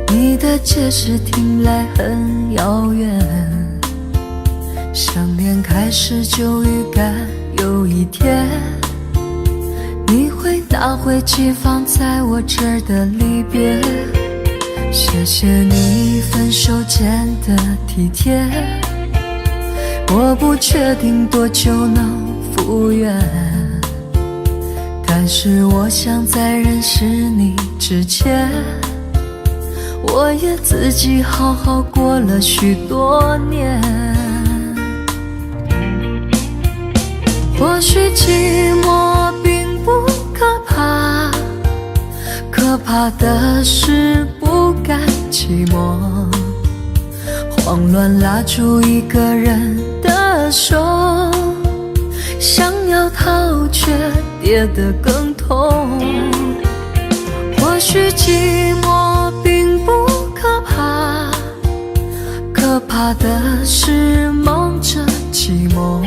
你的解释听来很遥远，想念开始就预感有一天你会拿回寄放在我这儿的离别。谢谢你分手前的体贴，我不确定多久能复原，但是我想在认识你之前，我也自己好好过了许多年。或许寂寞并不可怕，可怕的是不甘寂寞，慌乱拉住一个人的手，想要逃却跌得更痛。或许寂寞并不可怕，可怕的是忙着寂寞，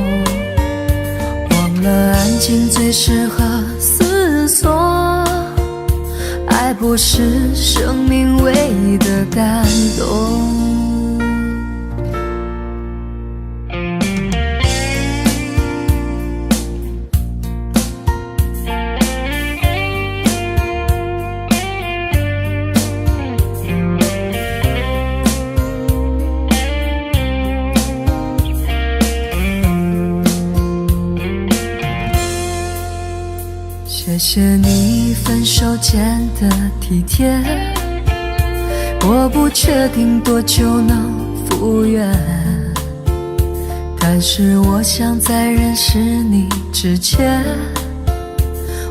忘了安静最适合思索，爱不是生命唯一的感动。谢谢你分手前的体贴，我不确定多久能复原，但是我想在认识你之前，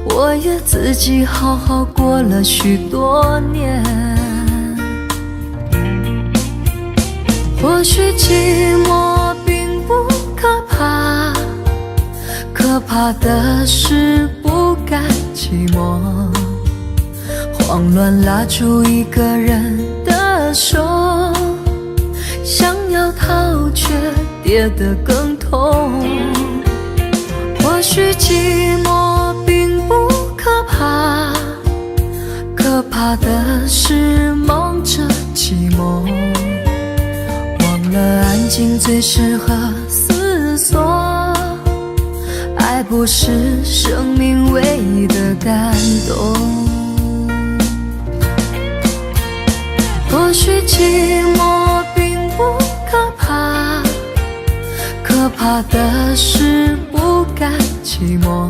我也自己好好过了许多年。或许寂寞并不可怕，可怕的是不甘寂寞，慌乱拉住一个人的手，想要逃却跌得更痛。或许寂寞并不可怕，可怕的是忙着寂寞，忘了安静最适合思索，爱不是生命唯一的感动。或许寂寞并不可怕，可怕的是不甘寂寞，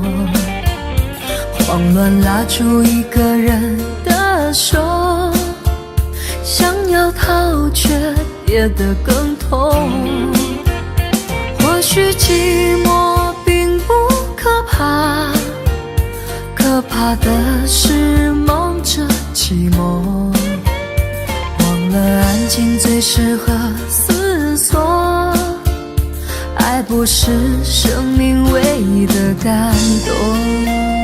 慌乱拉住一个人的手，想要逃却跌得更痛。或许寂寞并不可怕，可怕的是忙着寂寞，忘了安静最适合思索，爱不是生命唯一的感动。